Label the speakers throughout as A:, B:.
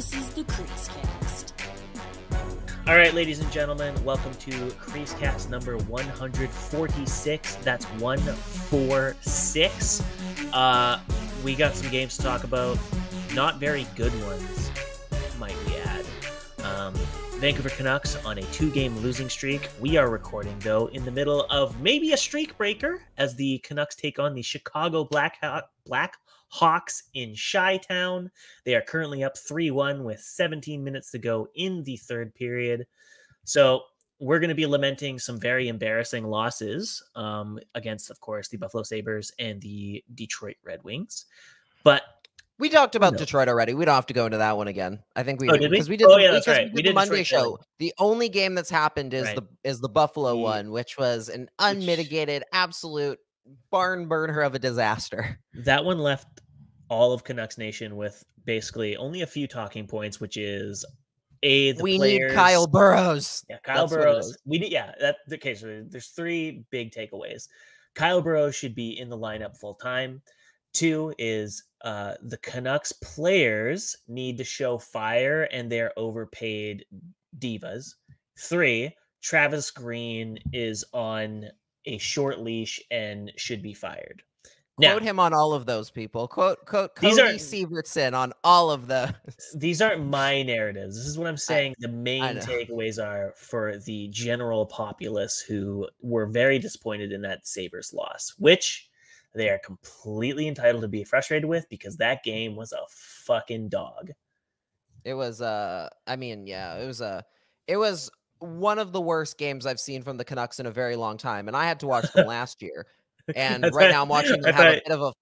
A: This is the CreaseCast.
B: All right, ladies and gentlemen, welcome to CreaseCast number 146. That's 146. We got some games to talk about. Not very good ones, might we add. Vancouver Canucks on a 2-game losing streak. We are recording, though, in the middle of maybe a streak breaker as the Canucks take on the Chicago Blackhawks in Chi-Town. They are currently up 3-1 with 17 minutes to go in the third period. So we're going to be lamenting some very embarrassing losses against, of course, the Buffalo Sabres and the Detroit Red Wings. But
C: we talked about Detroit already. We don't have to go into that one again. I think we
B: did
C: because
B: we?
C: we did the Monday
B: Detroit
C: show. The only game that's happened is the Buffalo one, which was an unmitigated, absolute barn burner of a disaster.
B: That one left all of Canucks Nation with basically only a few talking points, which is we
C: need Kyle Burrows.
B: Yeah, Kyle Burrows. Okay, so there's 3 big takeaways. Kyle Burrows should be in the lineup full time. 2 is the Canucks players need to show fire and they're overpaid divas. 3, Travis Green is on a short leash and should be fired.
C: Quote him on all of those people. Quote Cody Severson on all of those.
B: These aren't my narratives. This is what I'm saying. The main takeaways are for the general populace who were very disappointed in that Sabres loss, which they are completely entitled to be frustrated with because that game was a fucking dog.
C: It was it was one of the worst games I've seen from the Canucks in a very long time, and I had to watch them last year. And right now I'm watching them have a bit of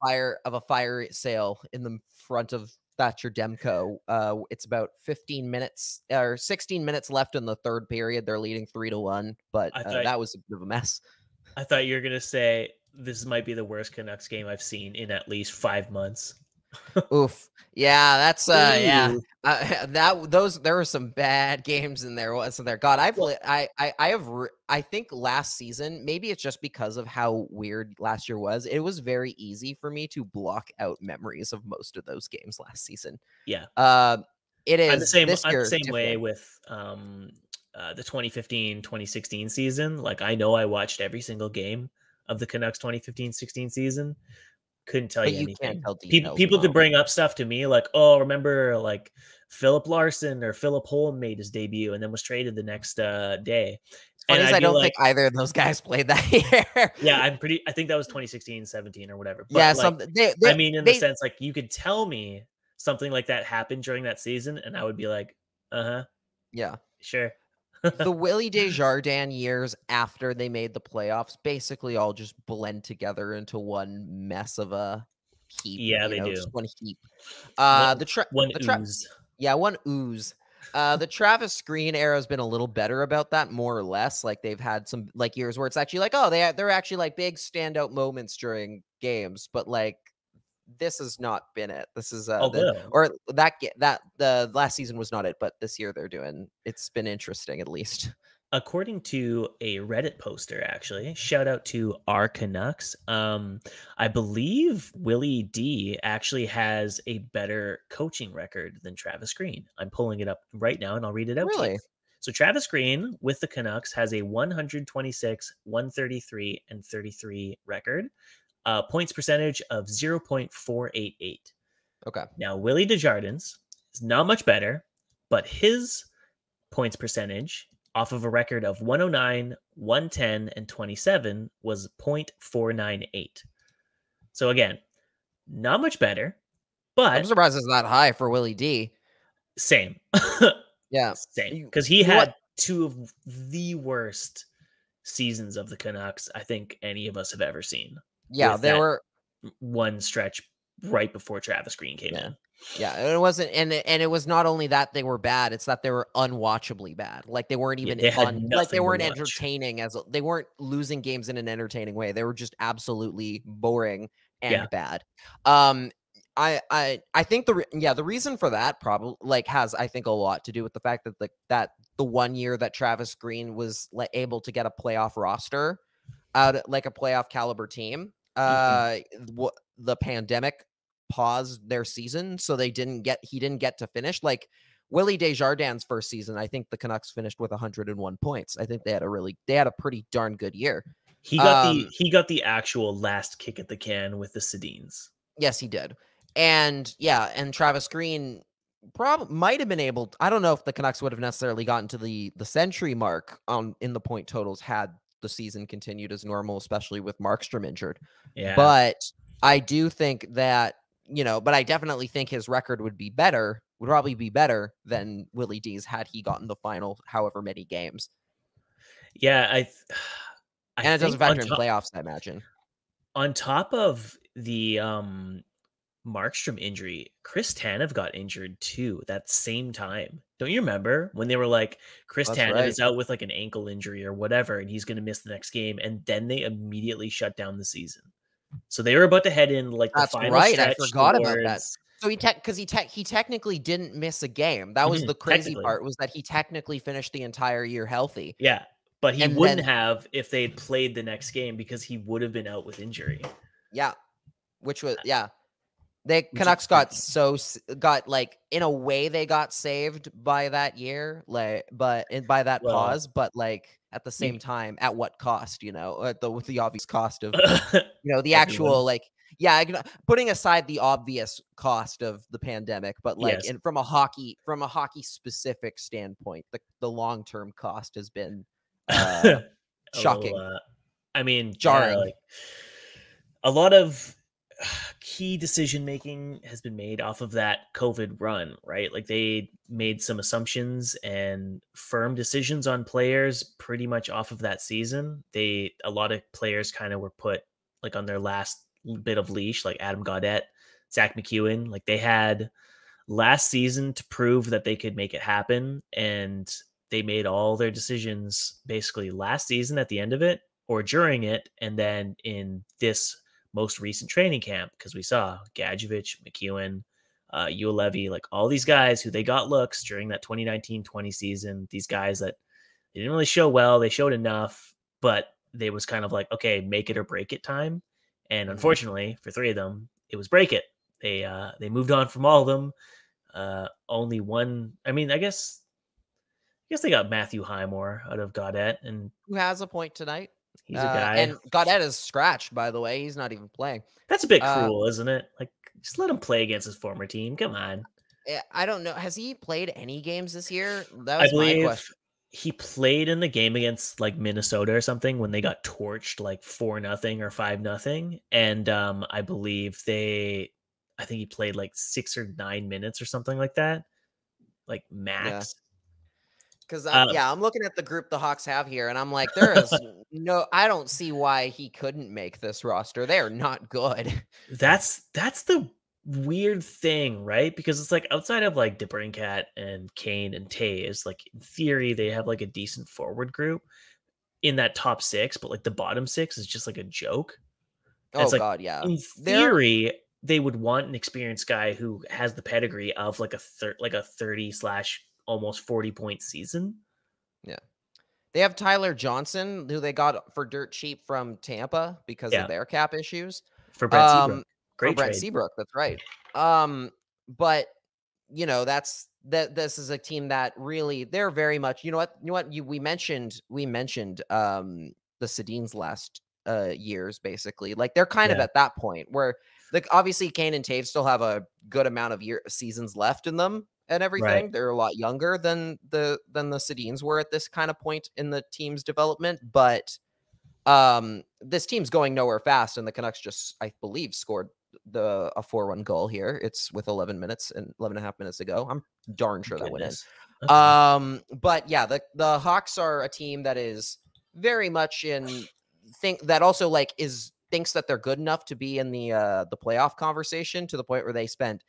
C: a fire sale in the front of Thatcher Demko. It's about 15 minutes or 16 minutes left in the third period. They're leading 3-1, but that was a bit of a mess.
B: I thought you were going to say this might be the worst Canucks game I've seen in at least 5 months.
C: Oof. Yeah, that's there were some bad games in there, wasn't there? God, I think last season, maybe it's just because of how weird last year was. It was very easy for me to block out memories of most of those games last season.
B: Yeah.
C: It is
B: I'm the same way with the 2015-2016 season. Like I know I watched every single game of the Canucks 2015-16 season. Couldn't tell you anything. People could bring up stuff to me like, oh, remember like Philip Larson or Philip Holm made his debut and then was traded the next day.
C: And I don't think either of those guys played that year.
B: Yeah, I think that was 2016-17 or whatever. But
C: yeah,
B: the sense like you could tell me something like that happened during that season, and I would be like,
C: yeah,
B: sure.
C: The Willie Desjardins years after they made the playoffs basically all just blend together into one mess of a heap.
B: Yeah, they do.
C: Just one heap.
B: One ooze.
C: One ooze. The Travis Green era has been a little better about that, more or less. Like they've had some like years where it's actually like, oh, they're actually like big standout moments during games, but like this has not been it. This is the last season was not it, but this year it's been interesting at least.
B: According to a Reddit poster, actually, shout out to our Canucks. I believe Willie D actually has a better coaching record than Travis Green. I'm pulling it up right now and I'll read it out to you. So Travis Green with the Canucks has a 126, 133, and 33 record. Points percentage of 0.488.
C: Okay.
B: Now, Willie Desjardins is not much better, but his points percentage off of a record of 109, 110, and 27 was 0.498. So again, not much better, but
C: I'm surprised it's not high for Willie D.
B: Same.
C: Yeah.
B: Same. Because he had 2 of the worst seasons of the Canucks I think any of us have ever seen.
C: Yeah, there were
B: one stretch right before Travis Green came in.
C: Yeah, and it wasn't, and it was not only that they were bad; it's that they were unwatchably bad. Like they weren't even they weren't entertaining they weren't losing games in an entertaining way. They were just absolutely boring and bad. I think the reason for that probably has I think a lot to do with the fact that the 1 year that Travis Green was able to get a playoff roster out like a playoff caliber team. The pandemic paused their season, so he didn't get to finish. Like Willie Desjardins' first season, I think the Canucks finished with 101 points. I think they had a pretty darn good year.
B: He got the actual last kick at the can with the Sedins.
C: Yes, he did. And and Travis Green might have been able. I don't know if the Canucks would have necessarily gotten to the century mark in the point totals had the season continued as normal, especially with Markstrom injured.
B: Yeah.
C: But I do think that, but I definitely think his record would probably be better than Willie D's had he gotten the final however many games.
B: Yeah,
C: and it doesn't factor in playoffs, I imagine.
B: On top of the Markstrom injury, Chris Tanev got injured too that same time. Don't you remember when they were like, Chris Tanev is out with like an ankle injury or whatever, and he's going to miss the next game, and then they immediately shut down the season. So they were about to head in like the final stretch.
C: I forgot about that. So he technically didn't miss a game. That was the crazy part, was that he technically finished the entire year healthy.
B: Yeah, but he wouldn't have if they had played the next game because he would have been out with injury.
C: Yeah, The Canucks got in a way they got saved by that year, by that pause, but like at the same time, at what cost? With the obvious cost of the actual putting aside the obvious cost of the pandemic, but from a hockey specific standpoint, the long term cost has been shocking. Jarring.
B: A lot of key decision making has been made off of that COVID run, right? Like they made some assumptions and firm decisions on players pretty much off of that season. A lot of players kind of were put like on their last bit of leash, like Adam Gaudette, Zach McEwen. Like they had last season to prove that they could make it happen, and they made all their decisions basically last season at the end of it or during it, and then in this most recent training camp, because we saw Gadjevich, McEwen, Ulevi, like all these guys who they got looks during that 2019-20 season, these guys that they didn't really show well, they showed enough, but they was kind of like, okay, make it or break it time. And unfortunately for three of them, it was break it. They moved on from all of them. Only one, I guess they got Matthew Highmore out of Gaudette, and
C: who has a point tonight.
B: He's a guy.
C: And Gaudette is scratched, by the way. He's not even playing.
B: That's a bit cruel, isn't it? Like, just let him play against his former team. Come on.
C: I don't know. Has he played any games this year? That was my question.
B: He played in the game against like Minnesota or something when they got torched like 4-0 or 5-0. And I believe I think he played like 6 or 9 minutes or something like that. Like max.
C: Yeah. Because I'm looking at the group the Hawks have here, and I'm like, there is I don't see why he couldn't make this roster. They are not good.
B: That's the weird thing, right? Because it's like outside of like DeBrincat and Kane and Taves, like in theory they have like a decent forward group in that top 6, but like the bottom 6 is just like a joke.
C: And God, yeah.
B: In theory, they would want an experienced guy who has the pedigree of like a 30/ almost 40-point season.
C: Yeah. They have Tyler Johnson, who they got for dirt cheap from Tampa because of their cap issues.
B: For Brent Seabrook. Great
C: Brent Seabrook, that's right. But this is a team that really, they're very much, we mentioned the Sedins last years, basically. Like they're kind of at that point where like obviously Kane and Taves still have a good amount of seasons left in them and everything. Right. They're a lot younger than the Sedins were at this kind of point in the team's development, but this team's going nowhere fast, and the Canucks just, I believe, scored a 4-1 goal here. It's with 11 and a half minutes to go. I'm darn sure that went in. Okay. But yeah, the Hawks are a team that is very much that also like thinks that they're good enough to be in the playoff conversation, to the point where they spent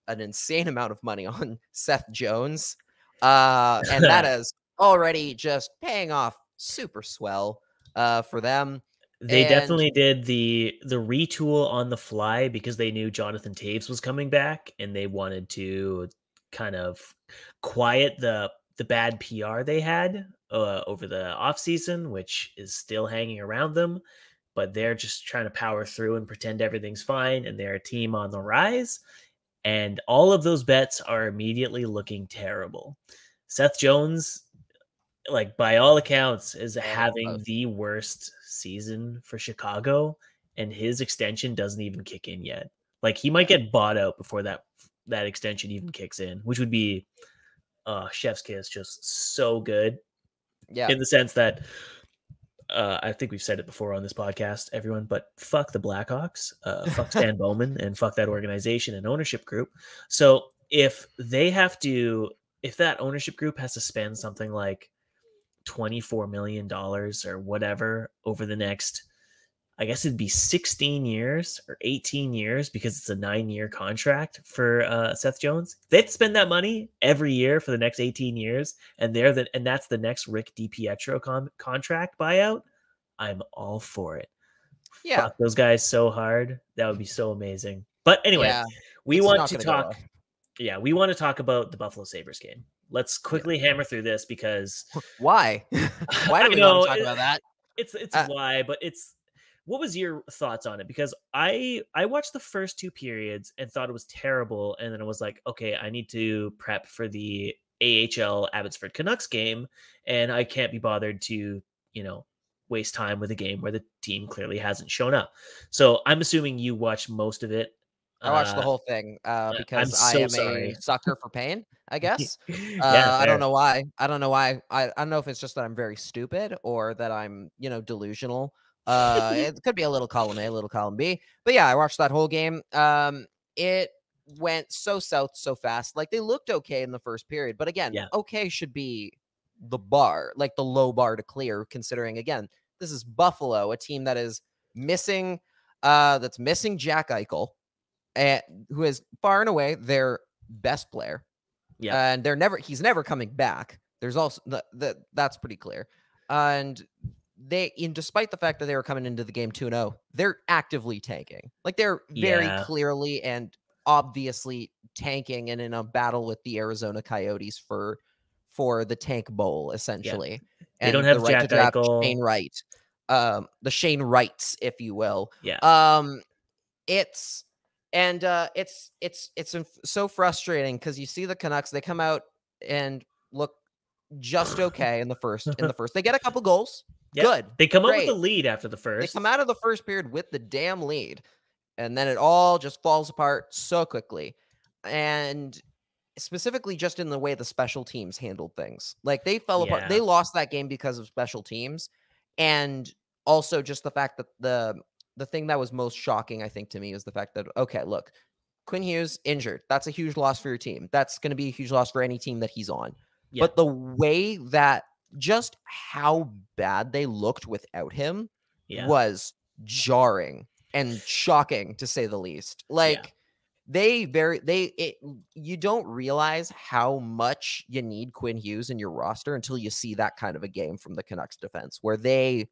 C: an insane amount of money on Seth Jones. And that is already just paying off super swell for them.
B: They definitely did the retool on the fly because they knew Jonathan Taves was coming back, and they wanted to kind of quiet the bad PR they had over the offseason, which is still hanging around them. But they're just trying to power through and pretend everything's fine, and they're a team on the rise. And all of those bets are immediately looking terrible. Seth Jones, like by all accounts, is having the worst season for Chicago, and his extension doesn't even kick in yet. Like he might get bought out before that extension even kicks in, which would be chef's kiss, just so good.
C: Yeah.
B: In the sense that I think we've said it before on this podcast, everyone, but fuck the Blackhawks, fuck Stan Bowman, and fuck that organization and ownership group. So if that ownership group has to spend something like $24 million or whatever over the next, I guess it'd be 16 years or 18 years, because it's a 9-year contract for Seth Jones. They'd spend that money every year for the next 18 years, and that's the next Rick DiPietro contract buyout. I'm all for it.
C: Yeah,
B: fuck those guys so hard. That would be so amazing. But anyway, we want to talk. Yeah, we want to talk about the Buffalo Sabres game. Let's quickly hammer through this because
C: why? Why do we want to talk about that?
B: It's why, but it's. What was your thoughts on it? Because I watched the first 2 periods and thought it was terrible, and then I was like, okay, I need to prep for the AHL Abbotsford Canucks game, and I can't be bothered to, waste time with a game where the team clearly hasn't shown up. So I'm assuming you watched most of it.
C: I watched the whole thing because I am a sucker for pain, I guess.
B: Yeah,
C: I don't know why. I don't know if it's just that I'm very stupid or that I'm, delusional. It could be a little column A, a little column B. But yeah, I watched that whole game. It went so south so fast. Like they looked okay in the first period, but again, okay should be the bar, like the low bar to clear, considering again, this is Buffalo, a team that is missing Jack Eichel, who is far and away their best player. Yeah. And he's never coming back. There's also that's pretty clear. And despite the fact that they were coming into the game 2-0, they're actively tanking. Like they're very clearly and obviously tanking and in a battle with the Arizona Coyotes for the tank bowl, essentially.
B: Yeah. They don't have Jack Eichel.
C: Shane Wright. The Shane Wrights, if you will.
B: Yeah.
C: It's so frustrating because you see the Canucks, they come out and look just okay in the first. They get a couple goals. Yep. Good.
B: They come up with the lead after the first.
C: They come out of the first period with the damn lead. And then it all just falls apart so quickly. And specifically just in the way the special teams handled things. Like they fell apart. They lost that game because of special teams. And also just the fact that the thing that was most shocking, I think, to me is the fact that, okay, look, Quinn Hughes injured. That's a huge loss for your team. That's going to be a huge loss for any team that he's on. Yeah. But the way that just how bad they looked without him was jarring and shocking, to say the least. Like you don't realize how much you need Quinn Hughes in your roster until you see that kind of a game from the Canucks defense where they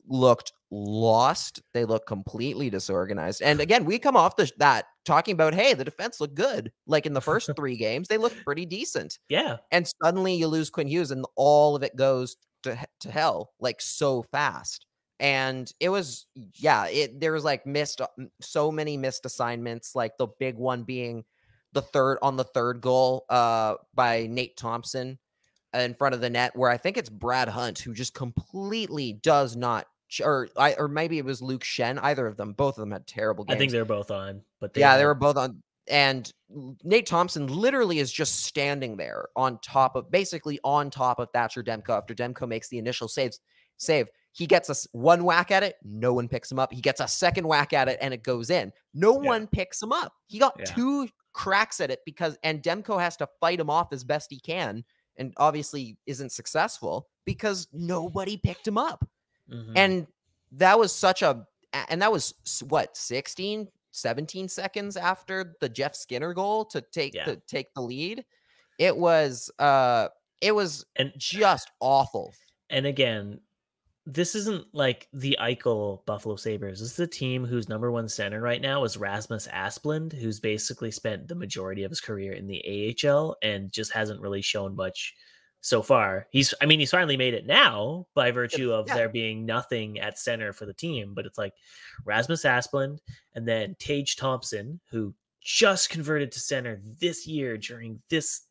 C: looked lost. They look completely disorganized. And again, we come off that talking about, hey, the defense looked good. Like in the first 3 games, they looked pretty decent. Yeah. And suddenly you lose Quinn Hughes and all of it goes to hell, like so fast. And it was, there was like so many missed assignments, like the big one being the third goal by Nate Thompson in front of the net, where I think it's Brad Hunt who just completely does not, or maybe it was Luke Shen. Either of them, both of them had terrible games.
B: I think they're both on, but
C: they were both on. And Nate Thompson literally is just standing there basically on top of Thatcher Demko after Demko makes the initial save. He gets one whack at it. No one picks him up. He gets a second whack at it and it goes in. No one picks him up. He got 2 cracks at it and Demko has to fight him off as best he can. And obviously isn't successful because nobody picked him up. Mm-hmm. And that was that was what, 16, 17 seconds after the Jeff Skinner goal to take the lead. It was just awful.
B: And again, this isn't like the Eichel Buffalo Sabres. This is a team whose number 1 center right now is Rasmus Asplund, who's basically spent the majority of his career in the AHL and just hasn't really shown much so far. He's finally made it now by virtue of there being nothing at center for the team. But it's like Rasmus Asplund and then Tage Thompson, who just converted to center this year during this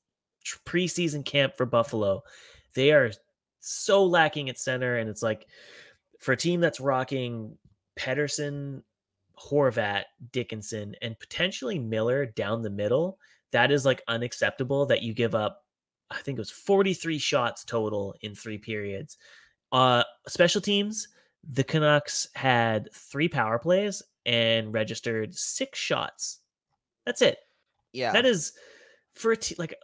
B: preseason camp for Buffalo. They are so lacking at center, and it's like for a team that's rocking Pettersson, Horvat, Dickinson, and potentially Miller down the middle, that is like unacceptable that you give up, I think it was 43 shots total in 3 periods. Special teams, the Canucks had 3 power plays and registered 6 shots. That's it.
C: Yeah.
B: That is for a team like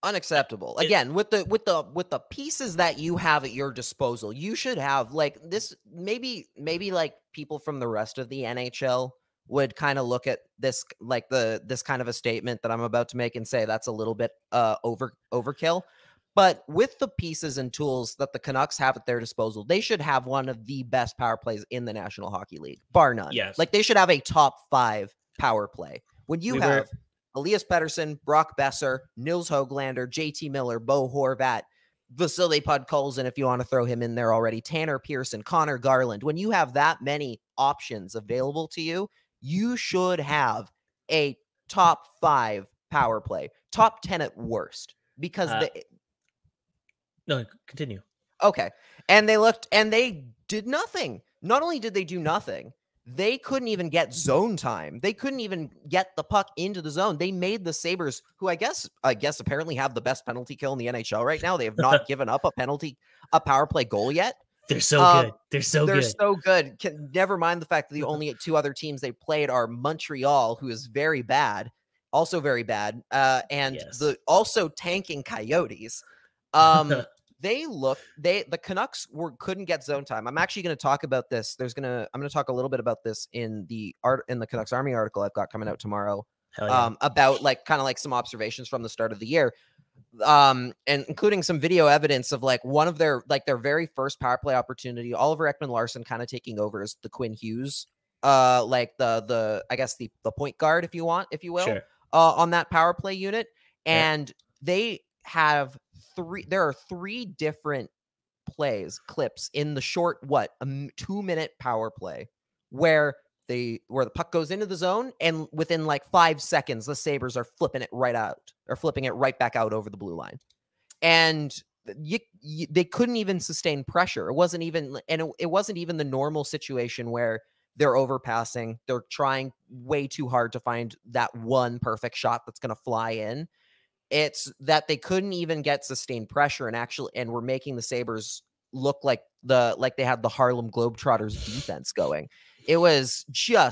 C: unacceptable. Again, with the pieces that you have at your disposal, you should have like this. Maybe like people from the rest of the NHL would kind of look at this like this kind of a statement that I'm about to make and say that's a little bit overkill. But with the pieces and tools that the Canucks have at their disposal, they should have one of the best power plays in the National Hockey League, bar none.
B: Yes.
C: Like they should have a top 5 power play. When you have Elias Pettersson, Brock Besser, Nils Höglander, JT Miller, Bo Horvat, Vasily Podkolzin, if you want to throw him in there already, Tanner Pearson, Connor Garland. When you have that many options available to you, you should have a top 5 power play, top 10 at worst, because
B: no, continue.
C: Okay. And they did nothing. Not only did they do nothing, they couldn't even get zone time. They couldn't even get the puck into the zone. They made the Sabres, who I guess apparently have the best penalty kill in the NHL right now. They have not given up a power play goal yet.
B: They're so good. They're so
C: good. Never mind the fact that the only 2 other teams they played are Montreal, who is very bad, and the also tanking Coyotes. The Canucks couldn't get zone time. I'm actually going to talk about this. I'm going to talk a little bit about this in the Canucks Army article I've got coming out tomorrow. About like kind of like some observations from the start of the year. And including some video evidence of like one of their very first power play opportunity, Oliver Ekman-Larsson kind of taking over as the Quinn Hughes, like the I guess the point guard, if you will, sure. On that power play unit. And they have there are 3 different clips in the short, 2-minute power play where the puck goes into the zone, and within like 5 seconds, the Sabres are flipping it right back out over the blue line. And they couldn't even sustain pressure. It wasn't even the normal situation where they're overpassing. They're trying way too hard to find that one perfect shot that's going to fly in. It's that they couldn't even get sustained pressure and were making the Sabres look like they had the Harlem Globetrotters defense going. It was jarring.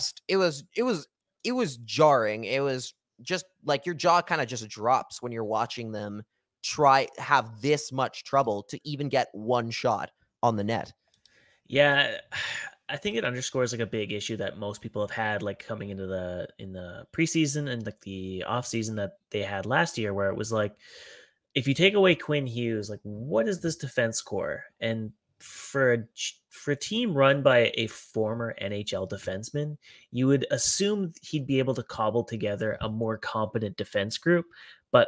C: It was just like your jaw kind of just drops when you're watching them have this much trouble to even get one shot on the net.
B: Yeah, I think it underscores like a big issue that most people have had, like coming into in the preseason and like the off season that they had last year, where it was like, if you take away Quinn Hughes, like what is this defense core? And for a team run by a former NHL defenseman, you would assume he'd be able to cobble together a more competent defense group. But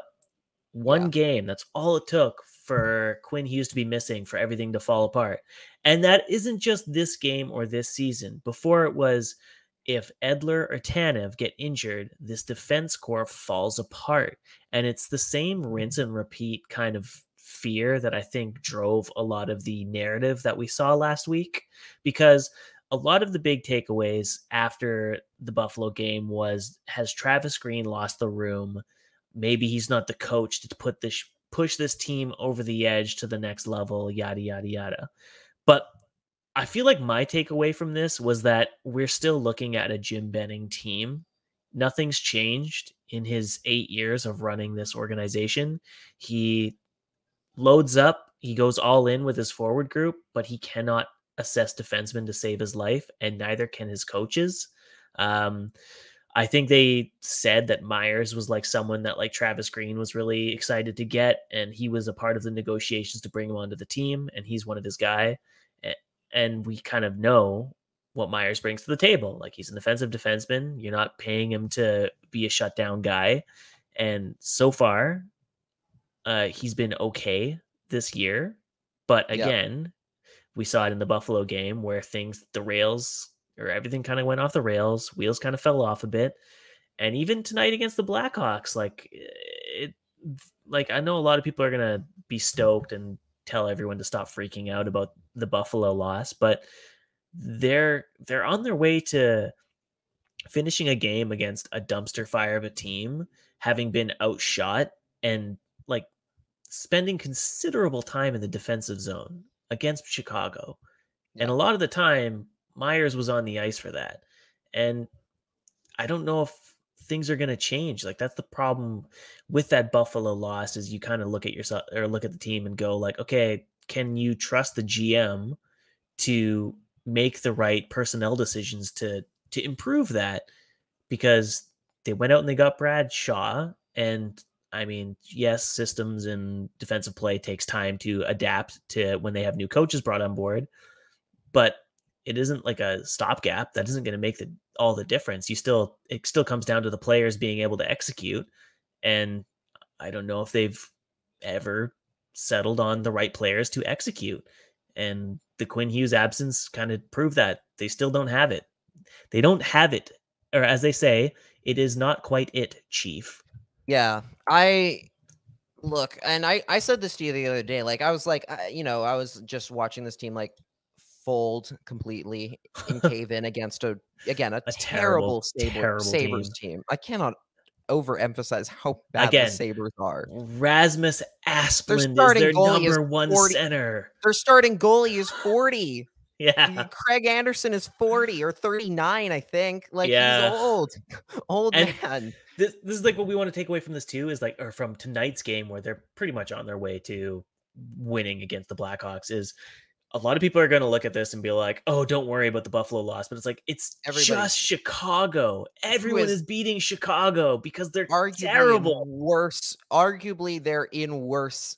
B: one game, that's all it took for Quinn Hughes to be missing, for everything to fall apart. And that isn't just this game or this season. Before it was, if Edler or Tanev get injured, this defense core falls apart. And it's the same rinse and repeat kind of fear that I think drove a lot of the narrative that we saw last week, because a lot of the big takeaways after the Buffalo game was, has Travis Green lost the room? Maybe he's not the coach to push this team over the edge to the next level, yada, yada, yada. But I feel like my takeaway from this was that we're still looking at a Jim Benning team. Nothing's changed in his 8 years of running this organization. He loads up, he goes all in with his forward group, but he cannot assess defensemen to save his life, and neither can his coaches. I think they said that Myers was like someone that like Travis Green was really excited to get, and he was a part of the negotiations to bring him onto the team, and he's one of his guy. And we kind of know what Myers brings to the table. Like, he's an offensive defenseman. You're not paying him to be a shutdown guy. And so far, he's been okay this year. But again, we saw it in the Buffalo game where everything kind of went off the rails. Wheels kind of fell off a bit. And even tonight against the Blackhawks, like I know a lot of people are gonna be stoked and tell everyone to stop freaking out about the Buffalo loss, but they're on their way to finishing a game against a dumpster fire of a team, having been outshot and like spending considerable time in the defensive zone against Chicago. Yeah. And a lot of the time, Myers was on the ice for that. And I don't know if things are going to change. Like, that's the problem with that Buffalo loss, is you kind of look at yourself or look at the team and go like, okay, can you trust the GM to make the right personnel decisions to improve that? Because they went out and they got Brad Shaw. And I mean, yes, systems and defensive play takes time to adapt to when they have new coaches brought on board, but it isn't like a stopgap. That isn't going to make all the difference. It still comes down to the players being able to execute. And I don't know if they've ever settled on the right players to execute. And the Quinn Hughes absence kind of proved that they still don't have it. They don't have it. Or as they say, it is not quite it, Chief.
C: Yeah, I said this to you the other day. Like, I was like, I was just watching this team like fold completely and cave in against a terrible Sabres team. I cannot overemphasize how bad the Sabres are.
B: Rasmus Asplund is their number one center.
C: Their starting goalie is 40.
B: Yeah.
C: Craig Anderson is 40 or 39, I think. Like, he's old man.
B: This is like what we want to take away from this too, is like, or from tonight's game where they're pretty much on their way to winning against the Blackhawks, is a lot of people are going to look at this and be like, oh, don't worry about the Buffalo loss. But it's like, it's just Chicago. Everyone is beating Chicago because they're terrible.
C: Arguably, they're in a worse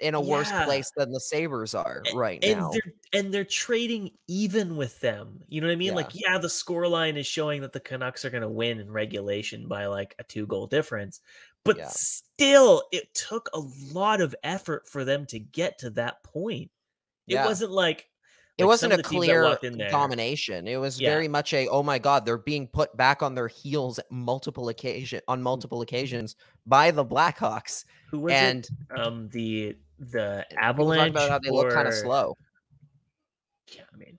C: place than the Sabres are right now.
B: And they're trading even with them. You know what I mean?
C: Yeah.
B: Like, the scoreline is showing that the Canucks are going to win in regulation by like a 2-goal difference. But still, it took a lot of effort for them to get to that point. It wasn't like
C: it wasn't a clear domination. It was very much oh my God, they're being put back on their heels on multiple occasions by the Blackhawks.
B: Who was it? The Avalanche.
C: Talk about how they look kind of slow.
B: Yeah, I mean,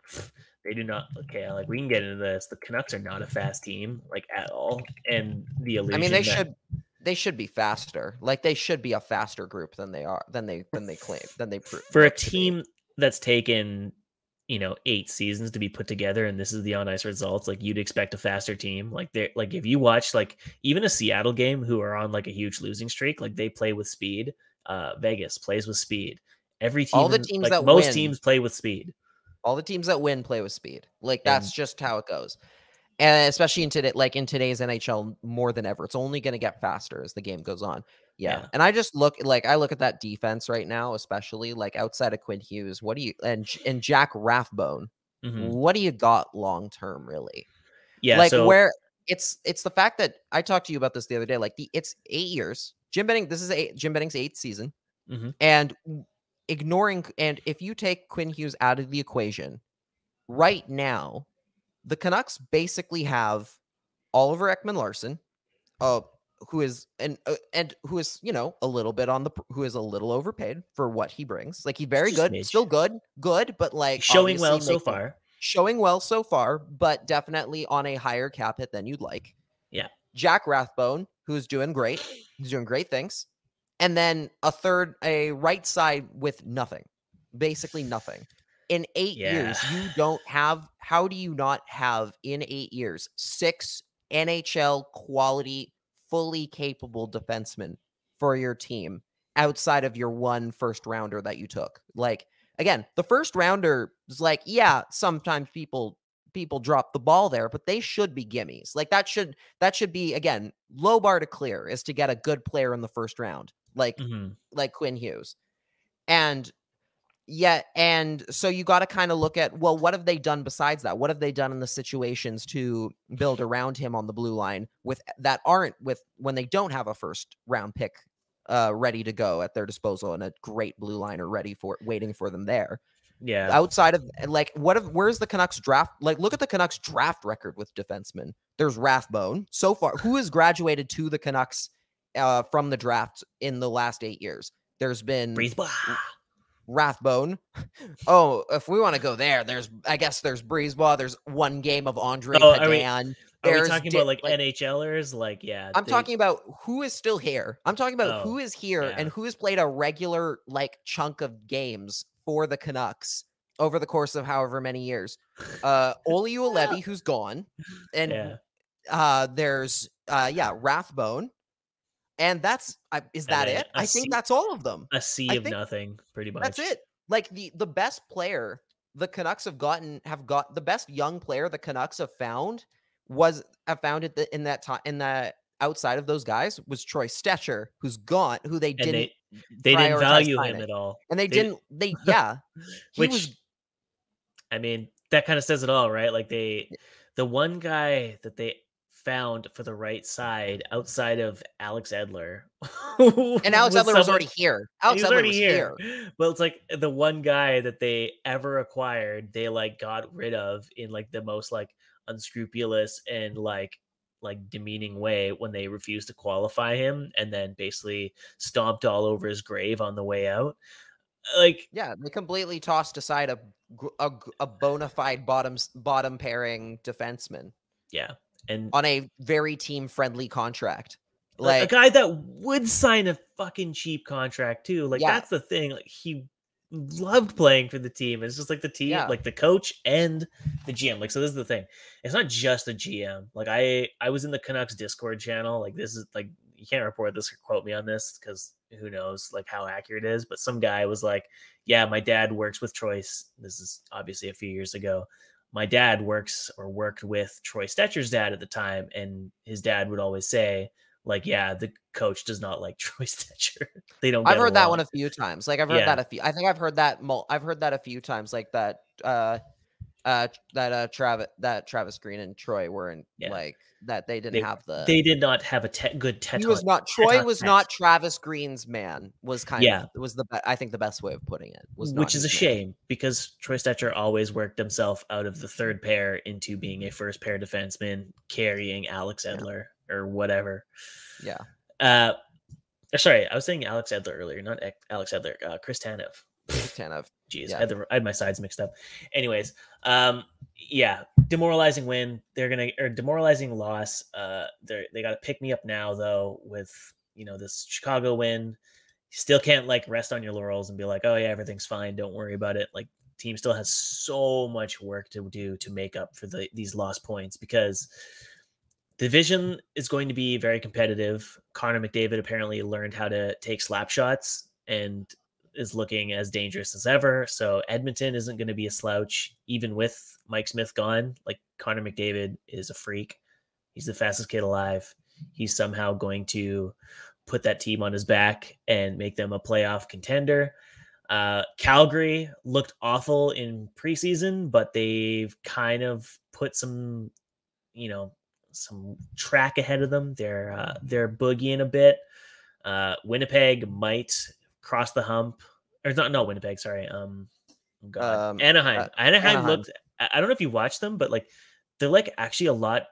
B: they do not. Okay, like, we can get into this. The Canucks are not a fast team, like, at all. And the illusion.
C: I mean, they should be faster. Like, they should be a faster group than they are. Than they claim. Than they prove.
B: For a team that's taken 8 seasons to be put together, and this is the on ice results, like, you'd expect a faster team. Like, they're like, if you watch like even a Seattle game, who are on like a huge losing streak, like, they play with speed. Vegas plays with speed. Every team,
C: all the teams
B: like,
C: that
B: most teams play with speed.
C: All the teams that win play with speed. Like, that's just how it goes. And especially in today's NHL more than ever, it's only going to get faster as the game goes on. Yeah. And I just look at that defense right now, especially like outside of Quinn Hughes. What do you and Jack Rathbone? Mm-hmm. What do you got long term, really?
B: Yeah,
C: like, where it's the fact that I talked to you about this the other day. Like, it's 8 years. This is Jim Benning's 8th season, and if you take Quinn Hughes out of the equation right now, the Canucks basically have Oliver Ekman-Larsson, who is who is a little bit who is a little overpaid for what he brings. Like, he's very good, still good, but like
B: showing well so far,
C: but definitely on a higher cap hit than you'd like.
B: Yeah,
C: Jack Rathbone, who's doing great. He's doing great things. And then a right side with nothing, basically nothing. In 8 years, how do you not have in 8 years 6 NHL quality, fully capable defensemen for your team outside of your one first rounder that you took? Like, again, the first rounder is like, sometimes people drop the ball there, but they should be gimmies. Like, that should be, again, low bar to clear, is to get a good player in the first round, like Quinn Hughes. And so you got to kind of look at, well, what have they done besides that? What have they done in the situations to build around him on the blue line when they don't have a first round pick ready to go at their disposal and a great blue liner waiting for them there?
B: Yeah.
C: Outside of, like, where's the Canucks draft? Like, look at the Canucks draft record with defensemen. There's Rathbone. So far, who has graduated to the Canucks from the draft in the last 8 years? There's been Rathbone. Oh, if we want to go there, I guess there's Brisebois. There's one game of Andre Padan.
B: Are we talking about like NHLers? Like, yeah.
C: I'm talking about who is still here. I'm talking about who is here and who has played a regular like chunk of games for the Canucks over the course of however many years. Olli Juolevi, who's gone. And there's Rathbone. And that's is that it? I think that's all of them.
B: A sea of nothing, pretty much.
C: That's it. Like the best player the Canucks have got the best young player the Canucks have found in that time in the outside of those guys was Troy Stecher, who's gone, who they didn't
B: value him at all.
C: And they
B: I mean, that kind of says it all, right? Like the one guy that they found for the right side outside of Alex Edler.
C: And Alex Edler was already here. Alex Edler was here.
B: Well, it's like the one guy that they ever acquired, they like got rid of in like the most like unscrupulous and like demeaning way when they refused to qualify him and then basically stomped all over his grave on the way out. Like,
C: yeah, they completely tossed aside a bona fide bottom pairing defenseman.
B: Yeah. And
C: on a very team friendly contract,
B: like a guy that would sign a fucking cheap contract too. Like that's the thing. Like he loved playing for the team. It's just like the team, like the coach and the GM. Like, so this is the thing. It's not just the GM. Like I was in the Canucks Discord channel. Like this is like, you can't report this or quote me on this because who knows like how accurate it is. But some guy was like, yeah, my dad works with Troy. This is obviously a few years ago. My dad worked with Troy Stecher's dad at the time. And his dad would always say, like, yeah, the coach does not like Troy Stecher. They don't.
C: I've heard that one a few times. Like I've heard that a few. I think I've heard that. I've heard that a few times. Like that. Travis Green and Troy weren't like that. They didn't have the.
B: They did not have a good.
C: He was not. Troy was not Travis Green's man. Was kind of. It was I think the best way of putting it was.
B: Which is a shame because Troy Stecher always worked himself out of the third pair into being a first pair defenseman, carrying Alex Edler or whatever.
C: Yeah.
B: Sorry, I was saying Alex Edler earlier, not Alex Edler. Chris Tanev. Jeez, I had my sides mixed up. Anyways, demoralizing win. Demoralizing loss. They got to pick me up now though with this Chicago win. You still can't like rest on your laurels and be like, oh yeah, everything's fine, don't worry about it. Like team still has so much work to do to make up for these lost points because division is going to be very competitive. Connor McDavid apparently learned how to take slap shots and is looking as dangerous as ever. So Edmonton isn't going to be a slouch, even with Mike Smith gone. Like Connor McDavid is a freak. He's the fastest kid alive. He's somehow going to put that team on his back and make them a playoff contender. Calgary looked awful in preseason, but they've kind of put some track ahead of them. They're boogieing a bit. Winnipeg might cross the hump, or not Winnipeg. Sorry. Anaheim. Anaheim looked. I don't know if you watched them, but like they're like actually a lot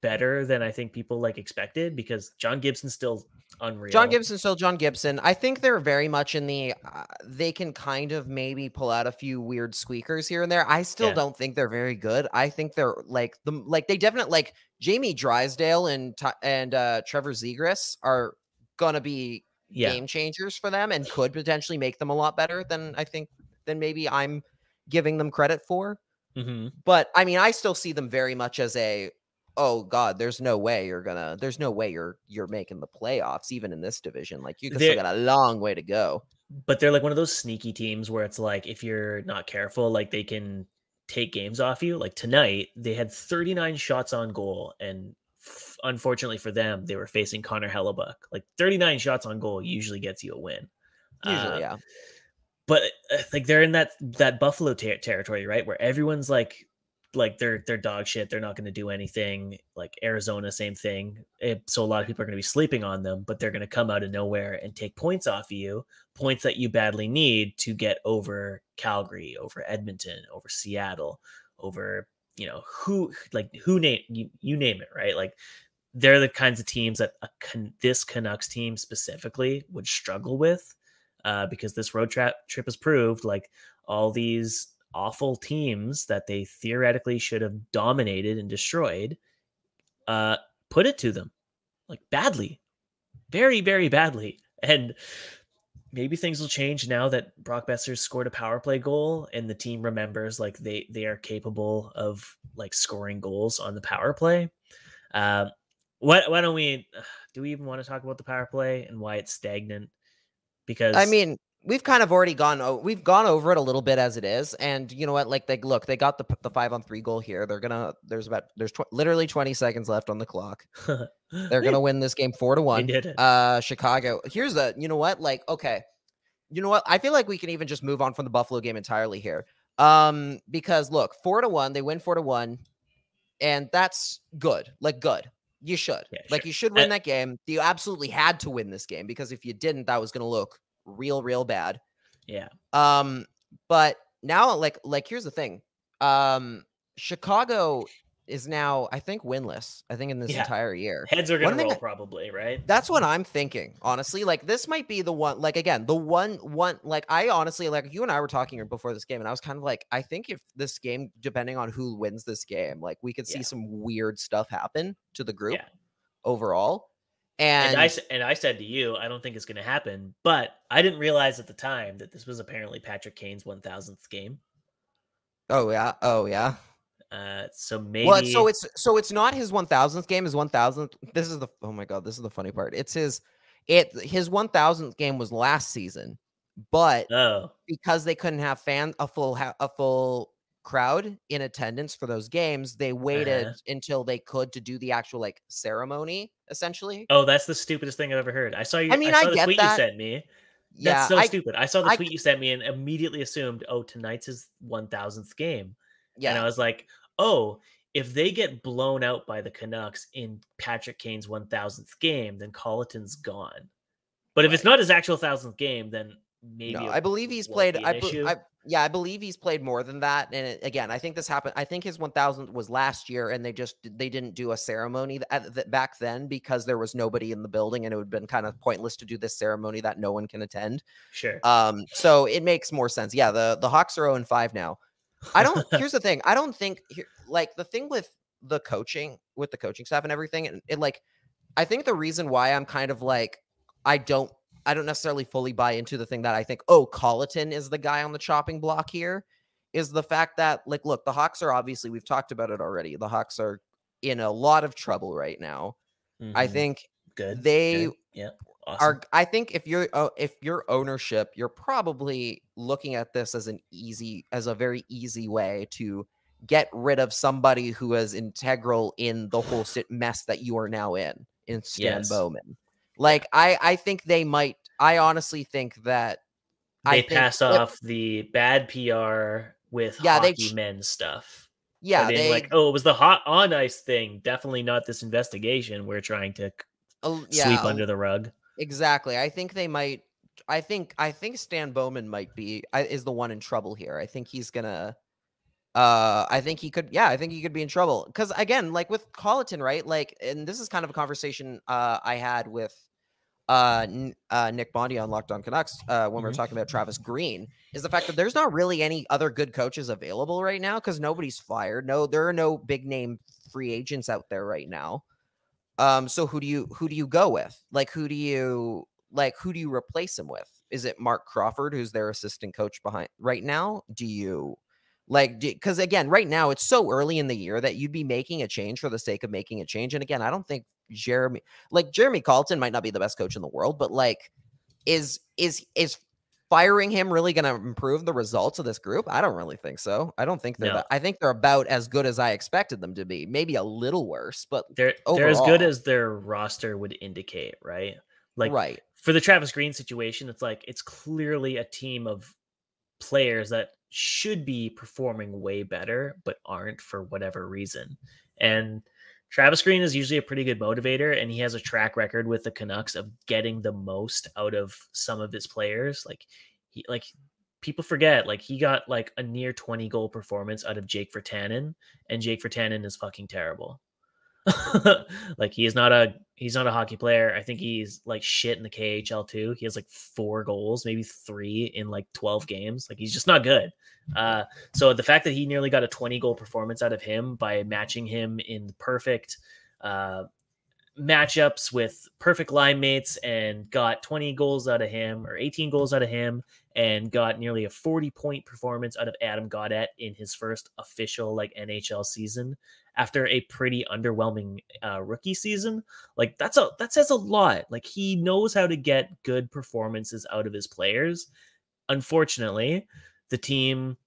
B: better than I think people like expected because John Gibson's still unreal.
C: John Gibson. I think they're very much in the. They can kind of maybe pull out a few weird squeakers here and there. I still don't think they're very good. I think they're they definitely like Jamie Drysdale and Trevor Zegras are gonna be game changers for them and could potentially make them a lot better than maybe I'm giving them credit for.
B: Mm-hmm.
C: But I mean, I still see them very much as oh God, there's no way you're making the playoffs even in this division. Like you still got a long way to go.
B: But they're like one of those sneaky teams where it's like if you're not careful, like they can take games off you. Like tonight, they had 39 shots on goal and unfortunately for them, they were facing Connor Hellebuck. Like 39 shots on goal usually gets you a win.
C: Usually, yeah.
B: But like they're in that Buffalo territory, right? Where everyone's like they're dog shit. They're not going to do anything. Like Arizona, same thing. So a lot of people are going to be sleeping on them, but they're going to come out of nowhere and take points off of you, points that you badly need to get over Calgary, over Edmonton, over Seattle, over you know, who name you name it, right? Like they're the kinds of teams that this Canucks team specifically would struggle with, because this road trip has proved like all these awful teams that they theoretically should have dominated and destroyed, put it to them like badly, very, very badly. And maybe things will change now that Brock Besser scored a power play goal and the team remembers like they are capable of like scoring goals on the power play. Why don't we do we even want to talk about the power play and why it's stagnant? Because
C: I mean, we've kind of already gone over it a little bit as it is, and you know what? Like they got the 5-on-3 goal here. There's literally 20 seconds left on the clock. They're gonna win this game 4-1.
B: They did it.
C: Chicago. You know what? Like, okay, you know what? I feel like we can even just move on from the Buffalo game entirely here. Because look, 4-1, they win 4-1, and that's good. Like, good. You should. Yeah, like, sure. You should win that game. You absolutely had to win this game, because if you didn't, that was gonna look real bad.
B: Yeah.
C: But now, like here's the thing. Chicago is now, I think, winless. I think in this entire year.
B: Heads are gonna roll probably, right?
C: That's what I'm thinking, honestly. Like, this might be the one. Like, again, the one. Like, I honestly, like, you and I were talking before this game, and I was kind of like, I think if this game, depending on who wins this game, like, we could see some weird stuff happen to the group overall. And
B: I said to you, I don't think it's going to happen, but I didn't realize at the time that this was apparently Patrick Kane's 1000th game.
C: Oh yeah.
B: So maybe.
C: Well, so it's not his 1000th game. His 1000th. This is the funny part. It's his 1000th game was last season, but because they couldn't have a full crowd in attendance for those games, they waited until they could to do the actual like ceremony, essentially.
B: Oh, that's the stupidest thing I've ever heard. I saw the tweet you sent me. That's stupid. I saw the tweet you sent me and immediately assumed, tonight's his 1000th game. Yeah. And I was like, if they get blown out by the Canucks in Patrick Kane's 1000th game, then Colleton's gone. But if it's not his actual 1000th game, then maybe. No,
C: I believe he's played. I believe he's played more than that. And again, I think this happened. I think his 1000th was last year, and they didn't do a ceremony back then because there was nobody in the building, and it would have been kind of pointless to do this ceremony that no one can attend.
B: Sure.
C: So it makes more sense. Yeah, the Hawks are 0-5 now. Here's the thing. I don't think like the thing with the coaching staff and everything, and like, I think the reason why I'm kind of like, I don't necessarily fully buy into the thing that I think, Colleton is the guy on the chopping block here, is the fact that, like, look, the Hawks are obviously, we've talked about it already. The Hawks are in a lot of trouble right now. Mm-hmm. I think awesome. I think if you're ownership, you're probably looking at this as a very easy way to get rid of somebody who is integral in the whole mess that you are now in Stan Bowman. Like, I think they might. I honestly think that
B: they pass off the bad PR with hockey men stuff.
C: Yeah,
B: they like, it was the hot on ice thing. Definitely not this investigation we're trying to sweep under the rug.
C: Exactly. I think they might. I think Stan Bowman is the one in trouble here. I think he's gonna. I think he could be in trouble. Because again, like with Colleton, right? Like, and this is kind of a conversation I had with Nick Bondi on Locked On Canucks when we were talking about Travis Green, is the fact that there's not really any other good coaches available right now because nobody's fired. No, there are no big name free agents out there right now. So who do you go with? Like, who do you replace him with? Is it Mark Crawford, who's their assistant coach behind right now? Because again, right now it's so early in the year that you'd be making a change for the sake of making a change. And again, I don't think Jeremy Colleton might not be the best coach in the world, but like, is firing him really going to improve the results of this group? I don't really think so. I don't think I think they're about as good as I expected them to be. Maybe a little worse, but
B: they're as good as their roster would indicate, right? Like, right. For the Travis Green situation, it's like, it's clearly a team of players that should be performing way better, but aren't for whatever reason. And Travis Green is usually a pretty good motivator, and he has a track record with the Canucks of getting the most out of some of his players. Like people forget, like, he got like a near 20 goal performance out of Jake Virtanen, and Jake Virtanen is fucking terrible. Like, he's not a hockey player. I think he's like shit in the KHL too. He has like 4 goals, maybe 3 in like 12 games. Like, he's just not good. So the fact that he nearly got a 20 goal performance out of him by matching him in perfect matchups with perfect line mates, and got 20 goals out of him, or 18 goals out of him, and got nearly a 40-point performance out of Adam Gaudette in his first official like NHL season after a pretty underwhelming rookie season. Like, that says a lot. Like, he knows how to get good performances out of his players. Unfortunately, the team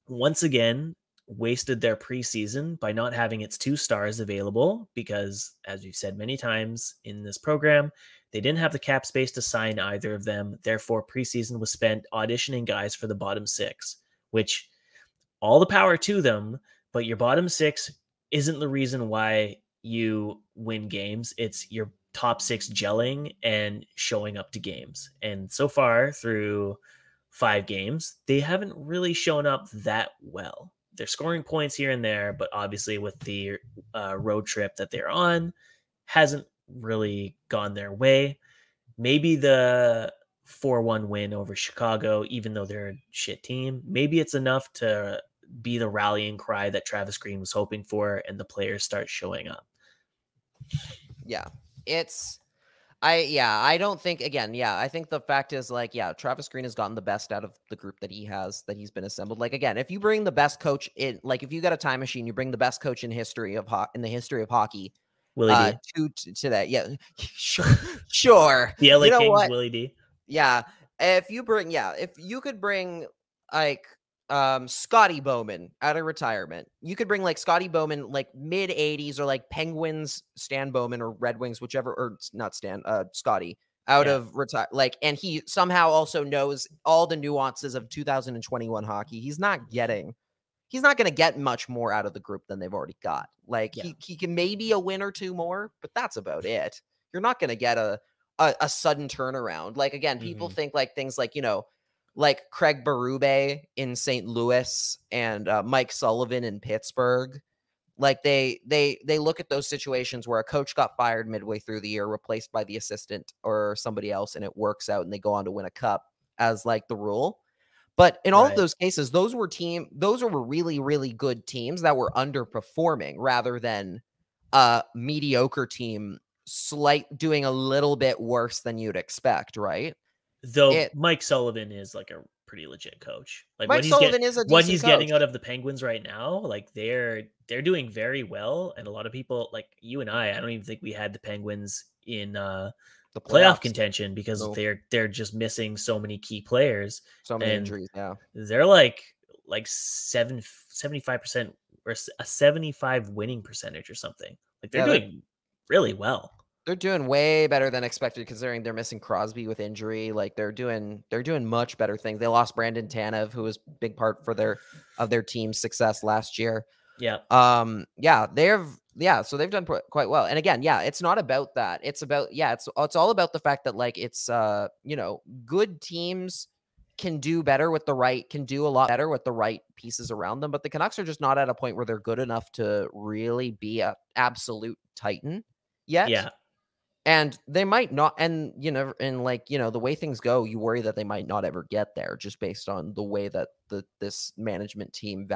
B: once again wasted their preseason by not having its 2 stars available because, as we've said many times in this program, they didn't have the cap space to sign either of them. Therefore, preseason was spent auditioning guys for the bottom 6, which, all the power to them, but your bottom 6 isn't the reason why you win games. It's your top 6 gelling and showing up to games. And so far, through 5 games, they haven't really shown up that well. They're scoring points here and there, but obviously with the road trip that they're on, hasn't really gone their way. Maybe the 4-1 win over Chicago, even though they're a shit team, maybe it's enough to be the rallying cry that Travis Green was hoping for, and the players start showing up.
C: Yeah, I don't think, again, I think the fact is, like, Travis Green has gotten the best out of the group that he's been assembled. Like, again, if you bring the best coach in, like, if you got a time machine, you bring the best coach in the history of hockey,
B: Willie D.
C: to that. Yeah, sure.
B: The LA Kings,
C: what?
B: Willie D.
C: Yeah. If you could bring, like, Scotty Bowman out of retirement, you could bring like Scotty Bowman, like mid 80s, or like Penguins Stan Bowman, or Red Wings, whichever, or not Stan, Scotty out of retire, like, and he somehow also knows all the nuances of 2021 hockey. He's not going to get much more out of the group than they've already got. Like, he can maybe a win or 2 more, but that's about it. You're not going to get a sudden turnaround. Like, again, people think like things like, like Craig Berube in St. Louis and Mike Sullivan in Pittsburgh. Like, they look at those situations where a coach got fired midway through the year, replaced by the assistant or somebody else, and it works out and they go on to win a cup as like the rule. But in all of those cases, those were really, really good teams that were underperforming, rather than a mediocre team doing a little bit worse than you'd expect, right?
B: Though Mike Sullivan is like a pretty legit coach. Like,
C: Mike Sullivan is a decent
B: what he's
C: coach.
B: Getting out of the Penguins right now, like, they're doing very well. And a lot of people, like you and I don't even think we had the Penguins in the playoff contention, because they're just missing so many key players,
C: so many injuries. Yeah,
B: they're like 75% or a 75 winning percentage or something. Like, they're doing really well.
C: They're doing way better than expected, considering they're missing Crosby with injury. Like, they're doing much better things. They lost Brandon Tanev, who was a big part for their team's success last year.
B: Yeah.
C: So they've done quite well. And again, it's not about that. It's about, it's all about the fact that, like, it's good teams can do a lot better with the right pieces around them. But the Canucks are just not at a point where they're good enough to really be an absolute titan yet.
B: Yeah.
C: And they might not, and the way things go, you worry that they might not ever get there, just based on the way that this management team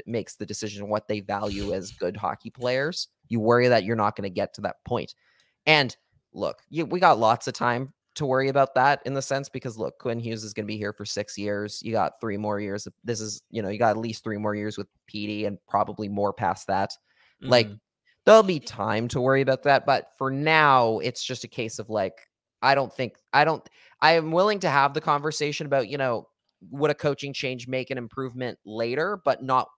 C: makes the decision what they value as good hockey players. You worry that you're not going to get to that point. And look, we got lots of time to worry about that, in the sense, because look, Quinn Hughes is going to be here for 6 years. You got 3 more years. This is, you got at least 3 more years with Petey, and probably more past that. Like, there'll be time to worry about that. But for now, it's just a case of, like, I am willing to have the conversation about, would a coaching change make an improvement later, but not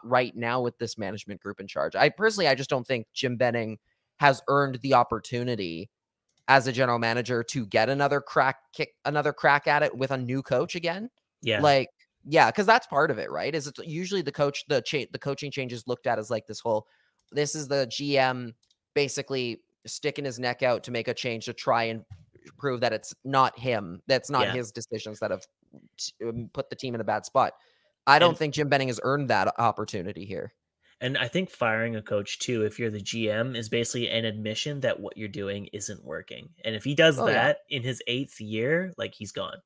C: right now with this management group in charge. I just don't think Jim Benning has earned the opportunity as a general manager to get another crack at it with a new coach again.
B: Yeah.
C: Like, because that's part of it, right? Is it's usually the coaching change is looked at as like this is the GM basically sticking his neck out to make a change to try and prove that it's not him. That's not his decisions that have put the team in a bad spot. I don't think Jim Benning has earned that opportunity here.
B: And I think firing a coach too, if you're the GM, is basically an admission that what you're doing isn't working. And if he does that in his 8th year, like, he's gone.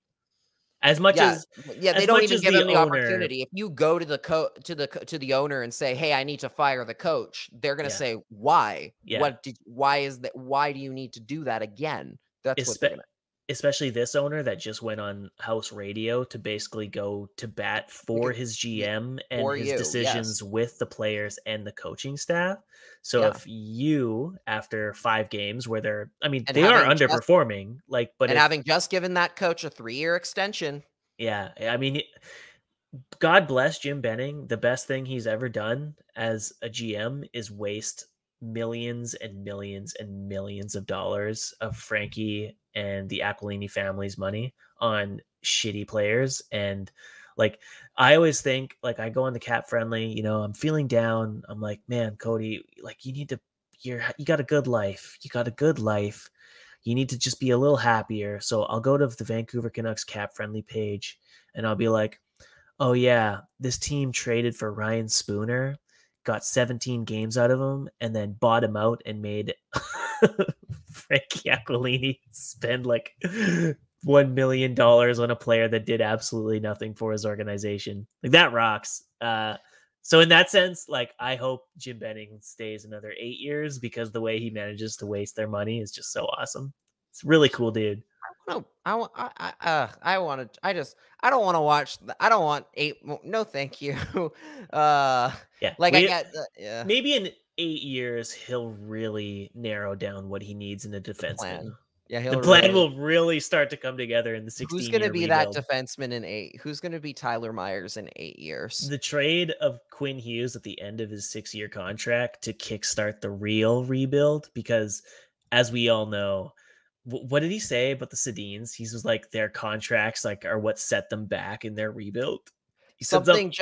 B: As much as
C: they don't even give him the opportunity. If you go to the owner and say, "Hey, I need to fire the coach," they're going to say, "Why?
B: Yeah.
C: Why do you need to do that again?" That's what they're going to.
B: Especially this owner that just went on house radio to basically go to bat for his GM and his decisions with the players and the coaching staff. So if you, after 5 games where they are underperforming,
C: having just given that coach a 3-year extension.
B: Yeah. I mean, God bless Jim Benning. The best thing he's ever done as a GM is waste millions and millions and millions of dollars of Frankie and the Aquilini family's money on shitty players. And like, I always think, like, I go on the Cap Friendly, I'm feeling down. I'm like, man, Cody, like, you got a good life. You got a good life. You need to just be a little happier. So I'll go to the Vancouver Canucks Cap Friendly page and I'll be like, oh yeah, this team traded for Ryan Spooner, got 17 games out of him, and then bought him out and made Frankie Aquilini spend like $1 million on a player that did absolutely nothing for his organization. Like, that rocks. So in that sense, like, I hope Jim Benning stays another 8 years, because the way he manages to waste their money is just so awesome. It's a really cool dude.
C: I don't want to watch. I don't want 8. No, thank you.
B: Maybe in 8 years he'll really narrow down what he needs in a defenseman. The plan will really start to come together in the 16-year
C: Who's going to be that defenseman in 8? Who's going to be Tyler Myers in 8 years?
B: The trade of Quinn Hughes at the end of his 6-year contract to kickstart the real rebuild, because as we all know, what did he say about the Sedins? He was like, their contracts are what set them back in their rebuild. He
C: something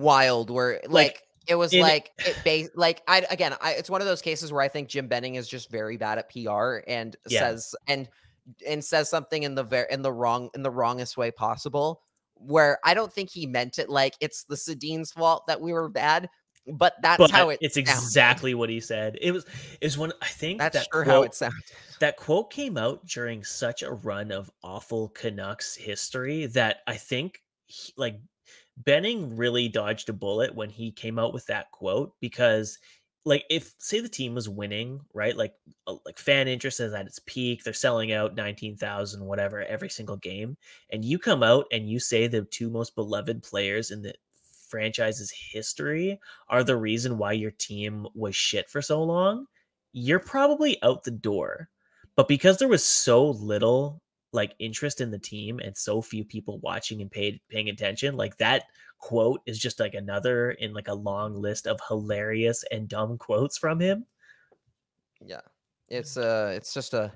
C: wild where it was it's one of those cases where I think Jim Benning is just very bad at PR and says something in the wrongest way possible, where I don't think he meant it like it's the Sedin's fault that we were bad. But it's
B: exactly what he said. It was one. I think
C: that's how it sounded.
B: That quote came out during such a run of awful Canucks history that I think Benning really dodged a bullet when he came out with that quote, because like, if say the team was winning, right? Like fan interest is at its peak, they're selling out 19,000 whatever every single game, and you come out and you say the 2 most beloved players in the franchise's history are the reason why your team was shit for so long, you're probably out the door. But because there was so little interest in the team and so few people watching and paying attention, like, that quote is just like another in a long list of hilarious and dumb quotes from him.
C: Yeah, it's the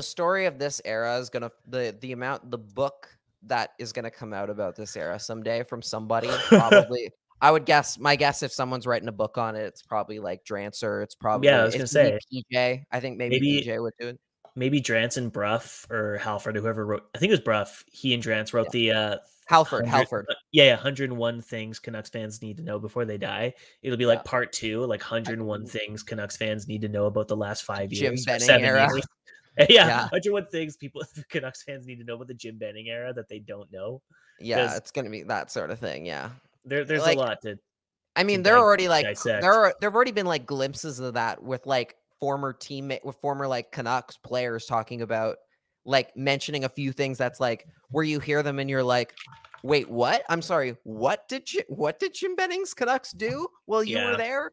C: story of this era is gonna the book that is going to come out about this era someday from somebody. Probably, my guess, if someone's writing a book on it, it's probably like Drancer. It's probably,
B: I was going to say
C: PJ. I think maybe PJ would do it.
B: Maybe Drance and Bruff or Halford, whoever wrote, I think it was Bruff. He and Drance wrote the
C: Halford.
B: 101 things Canucks fans need to know before they die. It'll be like part 2, like 101 things Canucks fans need to know about the last 5 years.
C: Jim Benning era.
B: Years. 101 things Canucks fans need to know about the Jim Benning era that they don't know.
C: Yeah, it's going to be that sort of thing. Yeah,
B: there's a lot to.
C: I mean, there already there've already been glimpses of that with former Canucks players talking about mentioning a few things that's where you hear them and you're like, wait, what? I'm sorry. What did Jim Benning's Canucks do while you were there?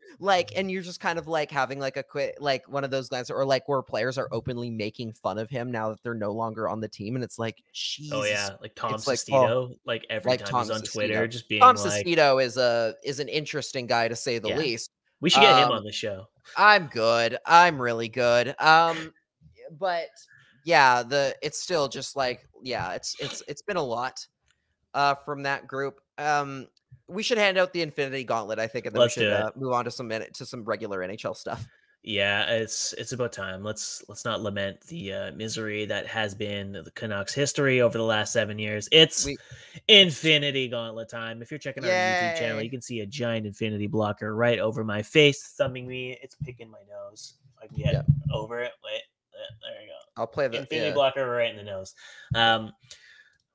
C: And you're just kind of having a quick, one of those glances, or where players are openly making fun of him now that they're no longer on the team. And it's Jesus.
B: Oh yeah. Like Tom Sestito, every time he's on Twitter, just being
C: Tom Sestito is an interesting guy to say the least.
B: We should get him on the show.
C: I'm good. I'm really good. But yeah, it's still just it's been a lot. From that group, we should hand out the Infinity Gauntlet. I think, and then we should move on to some regular NHL stuff.
B: Yeah, it's about time. Let's not lament the misery that has been the Canucks history over the last 7 years. It's Infinity Gauntlet time. If you're checking our YouTube channel, you can see a giant Infinity blocker right over my face, thumbing me. It's picking my nose. If I can get over it. Wait, there you go.
C: I'll play the
B: Infinity blocker right in the nose.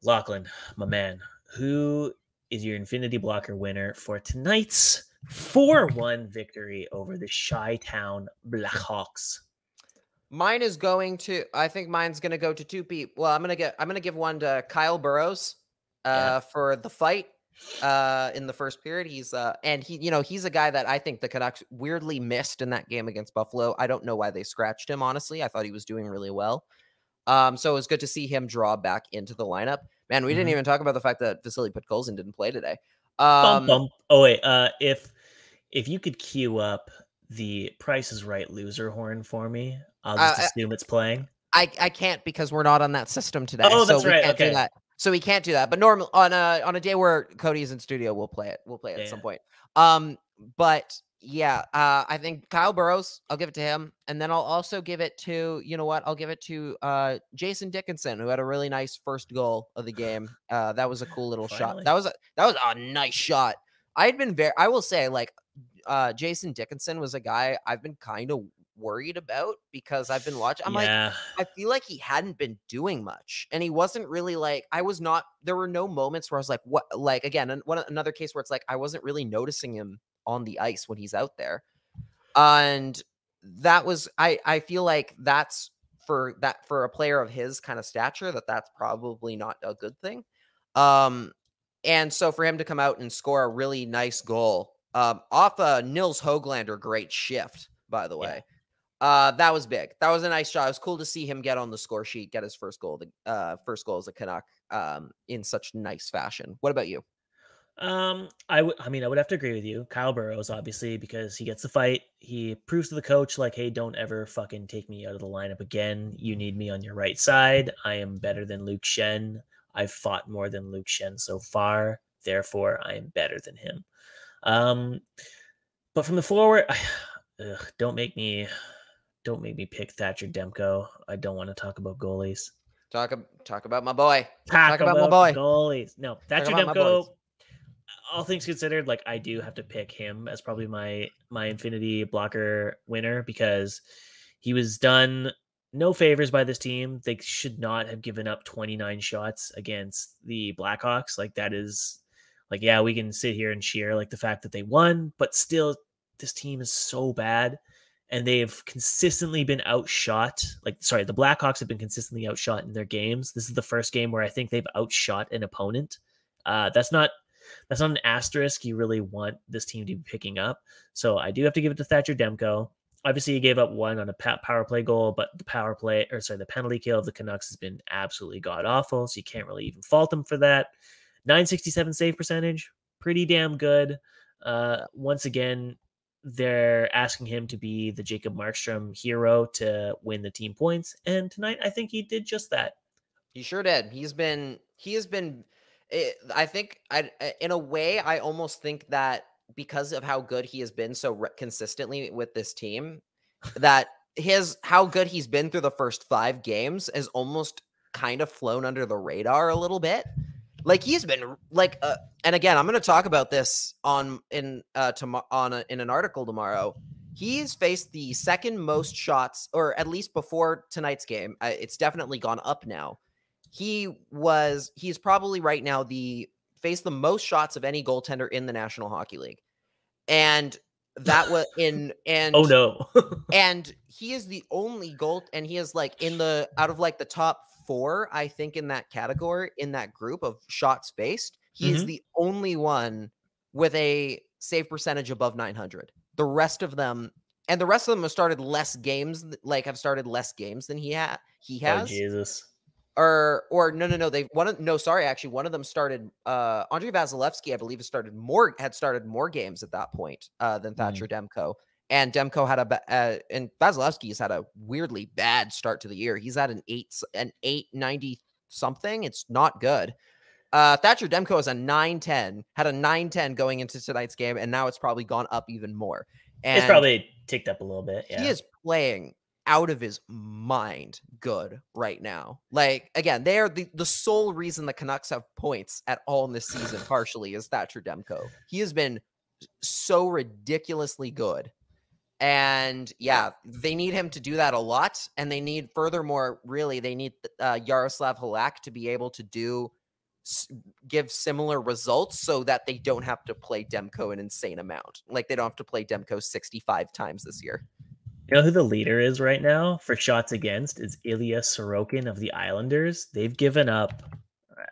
B: Lachlan, my man, who is your Infinity blocker winner for tonight's 4-1 victory over the Chi-Town Blackhawks?
C: Mine is going to. I think mine's going to go to two people. Well, I'm gonna give one to Kyle Burrows, for the fight, in the first period. He's he's a guy that I think the Canucks weirdly missed in that game against Buffalo. I don't know why they scratched him. Honestly, I thought he was doing really well. So it was good to see him draw back into the lineup. Man, we didn't even talk about the fact that Vasily Podkolzin didn't play today.
B: Oh wait, if you could queue up the Price is Right loser horn for me, I'll just assume it's playing.
C: I can't because we're not on that system today.
B: Oh, that's right.
C: Okay. Do that. So we can't do that. But normal on a day where Cody's in studio, we'll play it. We'll play it at some point. But yeah, I think Kyle Burrows, I'll give it to him. And then I'll also give it to, I'll give it to Jason Dickinson, who had a really nice first goal of the game. That was a cool little shot. That was a nice shot. I will say, like, Jason Dickinson was a guy I've been kind of worried about because I've been watching. I'm like, I feel like he hadn't been doing much, and he wasn't really like, there were no moments where I was like, what, like, again, another case where it's like, I wasn't really noticing him on the ice when he's out there. And that was, I feel like that's for a player of his kind of stature, that's probably not a good thing. And so for him to come out and score a really nice goal, off Nils Höglander, great shift, by the way. That was big. That was a nice shot. It was cool to see him get on the score sheet, get his first goal as a Canuck, in such nice fashion. What about you?
B: I would have to agree with you. Kyle Burrows, obviously, because he gets the fight. He proves to the coach, like, hey, don't ever fucking take me out of the lineup again. You need me on your right side. I am better than Luke Shen. I've fought more than Luke Shen so far. Therefore, I am better than him. But from the forward, don't make me pick Thatcher Demko. I don't want to talk about goalies.
C: Talk about my boy.
B: Talk about my boy. Goalies. No, Thatcher Demko. All things considered, like, I do have to pick him as probably my Infinity blocker winner because he was done no favors by this team. They should not have given up 29 shots against the Blackhawks. Like, that is, like, yeah, we can sit here and cheer like the fact that they won, but still, this team is so bad, and they've consistently been outshot. The Blackhawks have been consistently outshot in their games. This is the first game where I think they've outshot an opponent. That's not an asterisk you really want this team to be picking up. So I do have to give it to Thatcher Demko. Obviously, he gave up one on a power play goal, but the penalty kill of the Canucks has been absolutely god awful. So you can't really even fault him for that. 967 save percentage, pretty damn good. Once again, they're asking him to be the Jacob Markstrom hero to win the team points. And tonight, I think he did just that.
C: He sure did. He has been, I think, in a way, I almost think that because of how good he has been so consistently with this team, that how good he's been through the first 5 games has almost kind of flown under the radar a little bit. Like, he's been like, and again, I'm going to talk about this in an article tomorrow. He's faced the second most shots, or at least before tonight's game. It's definitely gone up now. He's probably right now faced the most shots of any goaltender in the National Hockey League. And that was
B: oh no.
C: And he is the only and he is like out of like the top 4, I think, in that category, in that group of shots faced, he is the only one with a save percentage above 900. The rest of them have started less games, than he has.
B: Oh, Jesus.
C: Or no, one of them started, Andrei Vasilevsky, I believe, had started more games at that point than Thatcher Demko. And Demko and Vasilevsky's had a weirdly bad start to the year. He's had an 890 something. It's not good. Thatcher Demko is a 9-10, had a 9-10 going into tonight's game, and now it's probably gone up even more. And
B: it's probably ticked up a little bit. Yeah.
C: He is playing out of his mind good right now. Like, again, they are the sole reason the Canucks have points at all in this season, partially, is Thatcher Demko. He has been so ridiculously good. And yeah, they need him to do that a lot. And they need, furthermore, really, they need Yaroslav Halak to be able to give similar results so that they don't have to play Demko an insane amount. Like, they don't have to play Demko 65 times this year.
B: You know who the leader is right now for shots against is Ilya Sorokin of the Islanders. They've given up.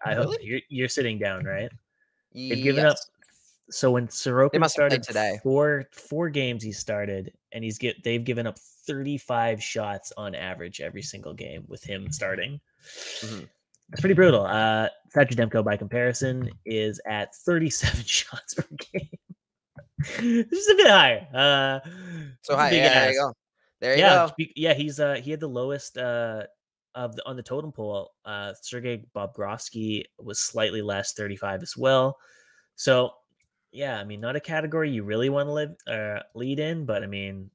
B: I hope you're sitting down, right? They've given up. So when Sorokin started today, four games he started, and they've given up 35 shots on average every single game with him starting. Mm-hmm. That's pretty brutal. Thatcher Demko, by comparison, is at 37 shots per game. This is a bit higher.
C: So high. Yeah, there you go. There you go.
B: Yeah, he had the lowest on the totem pole. Sergei Bobrovsky was slightly less, 35 as well. So yeah, I mean, not a category you really want to lead in, but I mean,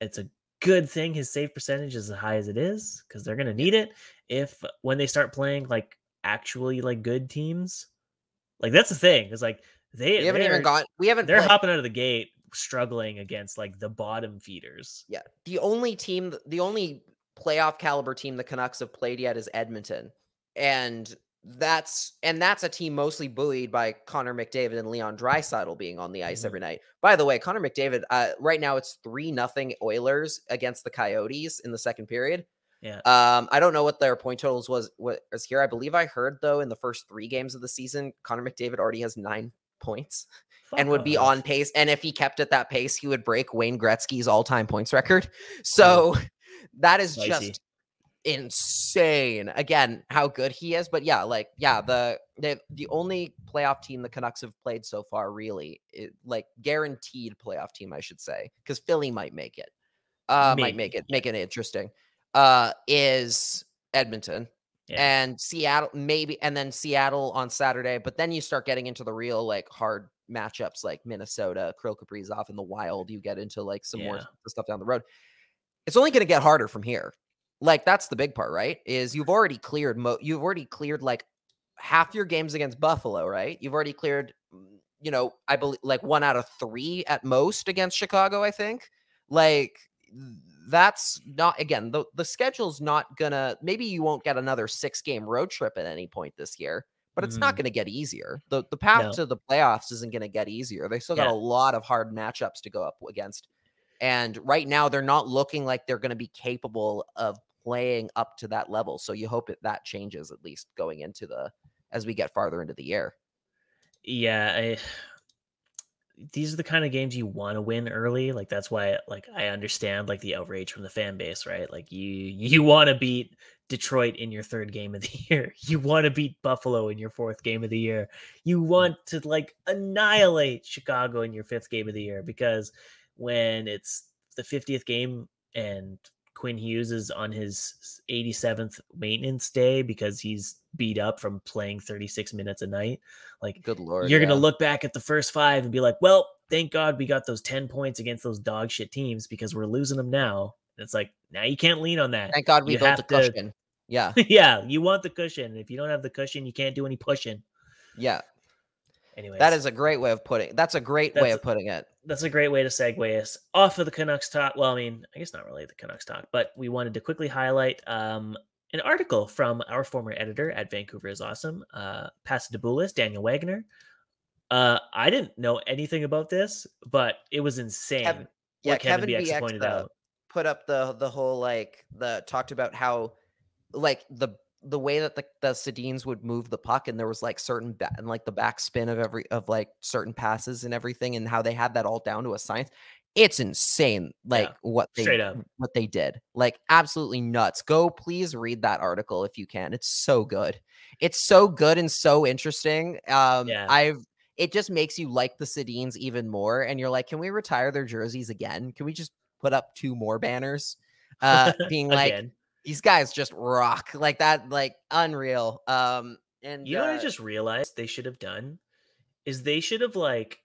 B: it's a good thing his save percentage is as high as it is because they're gonna need it when they start playing like actually like good teams. Like that's the thing. It's like they're hopping out of the gate struggling against like the bottom feeders.
C: Yeah, the only playoff caliber team the Canucks have played yet is Edmonton, and that's a team mostly buoyed by Connor McDavid and Leon Draisaitl being on the ice every night. By the way, Connor McDavid, right now it's 3-0 Oilers against the Coyotes in the second period.
B: Yeah.
C: I don't know what their point totals was here. I believe I heard though in the first 3 games of the season, Connor McDavid already has 9 points and would be on pace. And if he kept at that pace, he would break Wayne Gretzky's all-time points record. So that is just insane. Again, how good he is. But yeah, the only playoff team the Canucks have played so far, really, like guaranteed playoff team, I should say, because Philly might make it. Make it interesting. Is Edmonton. And Seattle, maybe, and then Seattle on Saturday. But then you start getting into the real like hard matchups like Minnesota, Kirill Kaprizov in the Wild. You get into like some more stuff down the road. It's only going to get harder from here. Like that's the big part, right? Is you've already cleared like half your games against Buffalo, right? You've already cleared, I believe like 1 out of 3 at most against Chicago, I think. Like that's not, again, the schedule's not gonna, maybe you won't get another 6-game road trip at any point this year, but it's not going to get easier. The path to the playoffs isn't going to get easier. They still got a lot of hard matchups to go up against. And right now they're not looking like they're going to be capable of playing up to that level. So you hope that changes at least going into as we get farther into the year.
B: Yeah. These are the kind of games you want to win early. Like that's why like I understand like the outrage from the fan base, right? Like you want to beat Detroit in your 3rd game of the year. You want to beat Buffalo in your 4th game of the year. You want to like annihilate Chicago in your 5th game of the year, because when it's the 50th game and Quinn Hughes is on his 87th maintenance day because he's beat up from playing 36 minutes a night, like
C: good Lord,
B: you're going to look back at the first 5 and be like, well, thank God we got those 10 points against those dog shit teams because we're losing them now. And it's like, now you can't lean on that.
C: Thank God we built a cushion. Yeah.
B: Yeah. You want the cushion. If you don't have the cushion, you can't do any pushing.
C: Yeah.
B: Anyways,
C: that is a great way of putting it. That's a great way of putting it.
B: That's a great way to segue us off of the Canucks talk. Well, I mean, I guess not really the Canucks talk, but we wanted to quickly highlight an article from our former editor at Vancouver is Awesome, Pasadaboulis, Daniel Wagner. I didn't know anything about this, but it was insane.
C: Kevin BX pointed out. Put up the whole talked about how like the way that the Sedins would move the puck, and there was like certain and like the backspin of like certain passes and everything, and how they had that all down to a science. It's insane, like what they did, like absolutely nuts. Go please read that article if you can. It's so good. It's so good and so interesting. It just makes you like the Sedins even more, and you're like, can we retire their jerseys again? Can we just put up 2 more banners, being like. These guys just rock like that, like unreal. And
B: you know what I just realized they should have done is they should have like,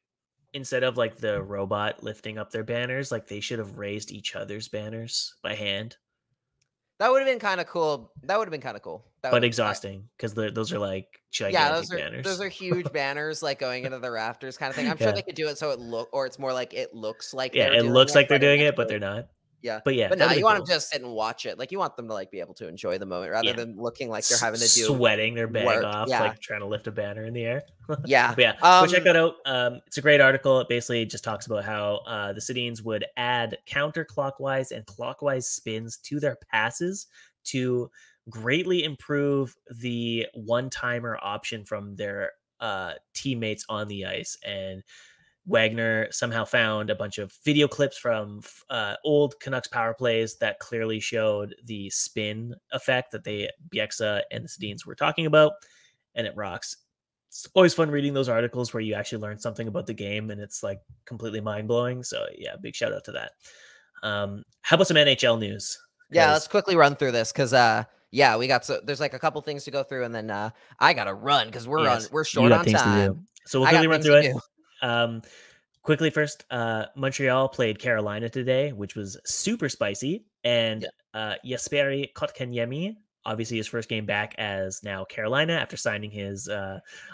B: instead of like the robot lifting up their banners, like they should have raised each other's banners by hand.
C: That would have been kind of cool. That would have been kind of cool.
B: But exhausting because those are like
C: yeah,
B: gigantic banners.
C: Those are huge banners, like going into the rafters, kind of thing. I'm sure they could do it so it's more like it looks like
B: it looks like they're doing it, but they're not.
C: Yeah,
B: but yeah,
C: but no, you want them to just sit and watch it. Like you want them to like be able to enjoy the moment rather than looking like they're having to do
B: sweating their bag off,
C: yeah.
B: like trying to lift a banner in the air.
C: Yeah,
B: but yeah. Go check that out. It's a great article. It basically just talks about how the Sedins would add counterclockwise and clockwise spins to their passes to greatly improve the one-timer option from their teammates on the ice. And Wagner somehow found a bunch of video clips from old Canucks power plays that clearly showed the spin effect that Bieksa and the Sedins were talking about, and it rocks. It's always fun reading those articles where you actually learn something about the game, and it's like completely mind-blowing. So yeah, big shout out to that. How about some NHL news?
C: Yeah, let's quickly run through this because yeah, we got there's like a couple things to go through, and then I gotta run because we're short on time.
B: So we'll quickly run through it. Quickly first, Montreal played Carolina today, which was super spicy, and Jesperi Kotkaniemi, obviously his first game back as now Carolina after signing his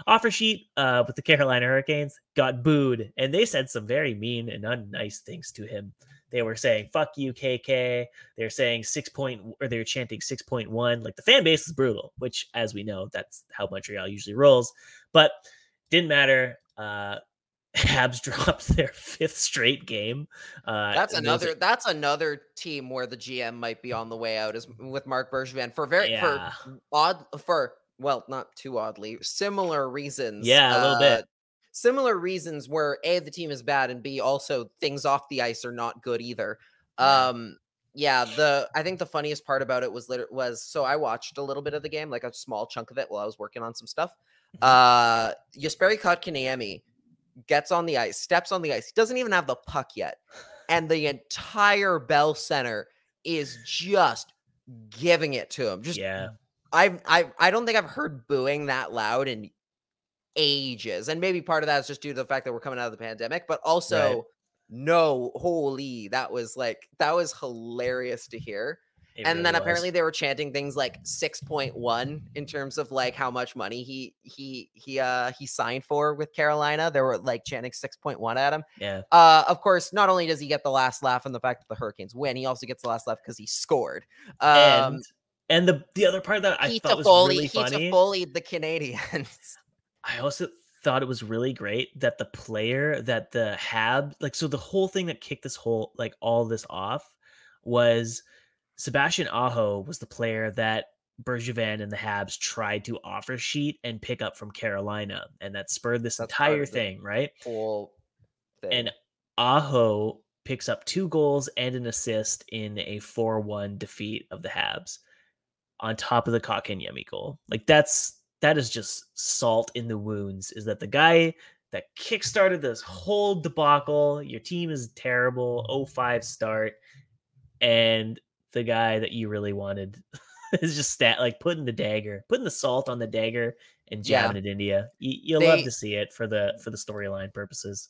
B: offer sheet with the Carolina Hurricanes, got booed, and they said some very mean and unnice things to him. They were saying, fuck you, KK. They're saying they were chanting 6.1. Like, the fan base is brutal, which, as we know, that's how Montreal usually rolls. But didn't matter. Habs dropped their 5th straight game.
C: That's another team where the GM might be on the way out, is with Marc Bergevin well, not too oddly, similar reasons.
B: Yeah, a little bit.
C: Similar reasons where A, the team is bad, and B, also things off the ice are not good either. I think the funniest part about it was so I watched a little bit of the game, like a small chunk of it while I was working on some stuff. Jesperi Kotkaniemi gets on the ice, steps on the ice. He doesn't even have the puck yet. And the entire Bell Center is just giving it to him. I don't think I've heard booing that loud in ages. And maybe part of that is just due to the fact that we're coming out of the pandemic, but also that was hilarious to hear. Then apparently they were chanting things like 6.1 in terms of like how much money he signed for with Carolina. They were like chanting 6.1 at him.
B: Yeah.
C: Of course, not only does he get the last laugh and the fact that the Hurricanes win, he also gets the last laugh because he scored.
B: And the other part that I thought was really funny,
C: he bullied the Canadians.
B: I also thought it was really great that the player that the Habs, like, so the whole thing that kicked all this off was Sebastian Aho was the player that Bergevin and the Habs tried to offer sheet and pick up from Carolina, and that spurred this entire thing, right?
C: Whole thing.
B: And Aho picks up 2 goals and an assist in a 4-1 defeat of the Habs on top of the Kotkaniemi goal. Like, that is just salt in the wounds, is that the guy that kickstarted this whole debacle, your team is terrible, 0-5 start, and the guy that you really wanted is just putting the salt on the dagger and jabbing it into you. You'll love to see it for the storyline purposes.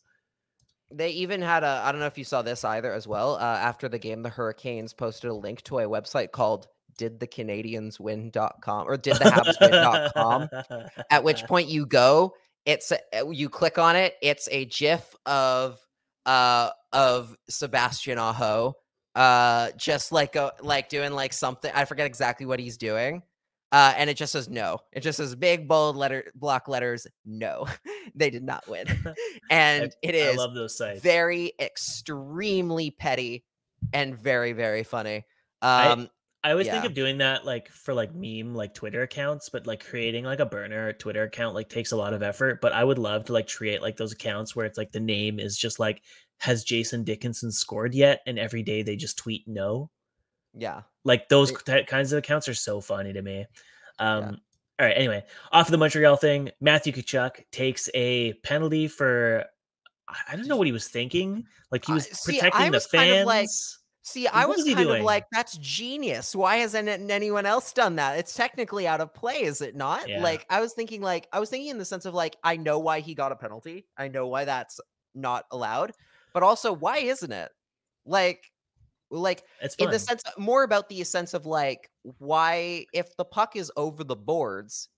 C: They even had I don't know if you saw this either as well. After the game, the Hurricanes posted a link to a website called didthecanadianswin.com or didthehabswin.com, at which point you go, you click on it, it's a GIF of Sebastian Aho just like doing like something, I forget exactly what he's doing, and it just says no. It just says big bold block letters, no. They did not win. And I love those sites. Very extremely petty and very, very funny.
B: I always think of doing that like for like meme like Twitter accounts, but like creating like a burner Twitter account like takes a lot of effort. But I would love to like create like those accounts where it's like the name is just like, has Jason Dickinson scored yet? And every day they just tweet no.
C: Yeah.
B: Like those kinds of accounts are so funny to me. All right. Anyway, off of the Montreal thing, Matthew Tkachuk takes a penalty for, I don't know what he was thinking. Like he was protecting the fans.
C: See, I was kind of like, that's genius. Why hasn't anyone else done that? It's technically out of play, is it not?
B: Yeah.
C: Like, I was thinking in the sense of like, I know why he got a penalty. I know why that's not allowed, but also why isn't it? Like
B: It's
C: in the
B: fun.
C: sense more about the sense of like, why, if the puck is over the boards,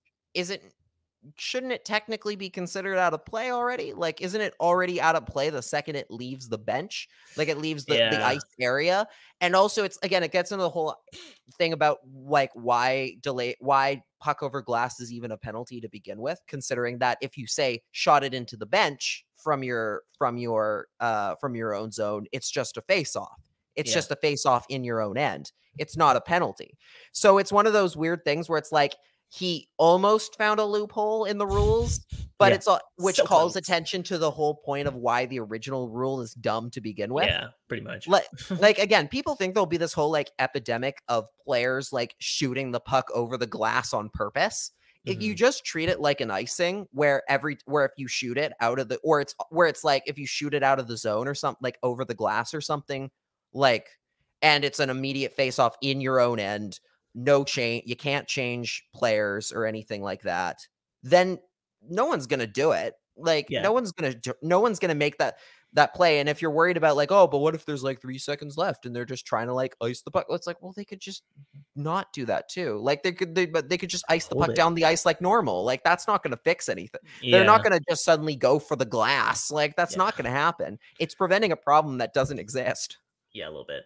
C: shouldn't it technically be considered out of play already? Like, isn't it already out of play the second it leaves the bench? Like, it leaves the ice area. And also, it gets into the whole thing about like why puck over glass is even a penalty to begin with, considering that if you say shot it into the bench from your own zone, it's just a face off. It's just a face off in your own end. It's not a penalty. So it's one of those weird things where it's like, he almost found a loophole in the rules, but it's which so calls attention to the whole point of why the original rule is dumb to begin with.
B: Yeah, pretty much.
C: Like again, people think there'll be this whole like epidemic of players like shooting the puck over the glass on purpose. If you just treat it like an icing, where if you shoot it out of the, it's like if you shoot it out of the zone or something, like over the glass or something, like, and it's an immediate face off in your own end. No change, you can't change players or anything like that, then no one's gonna do it. Like no one's gonna make that play. And if you're worried about like, oh, but what if there's like 3 seconds left and they're just trying to like ice the puck? It's like, well, they could just not do that too. Like they could just ice the puck down the ice like normal. Like that's not gonna fix anything. They're not gonna just suddenly go for the glass. Like that's not gonna happen. It's preventing a problem that doesn't exist.
B: Yeah, a little bit.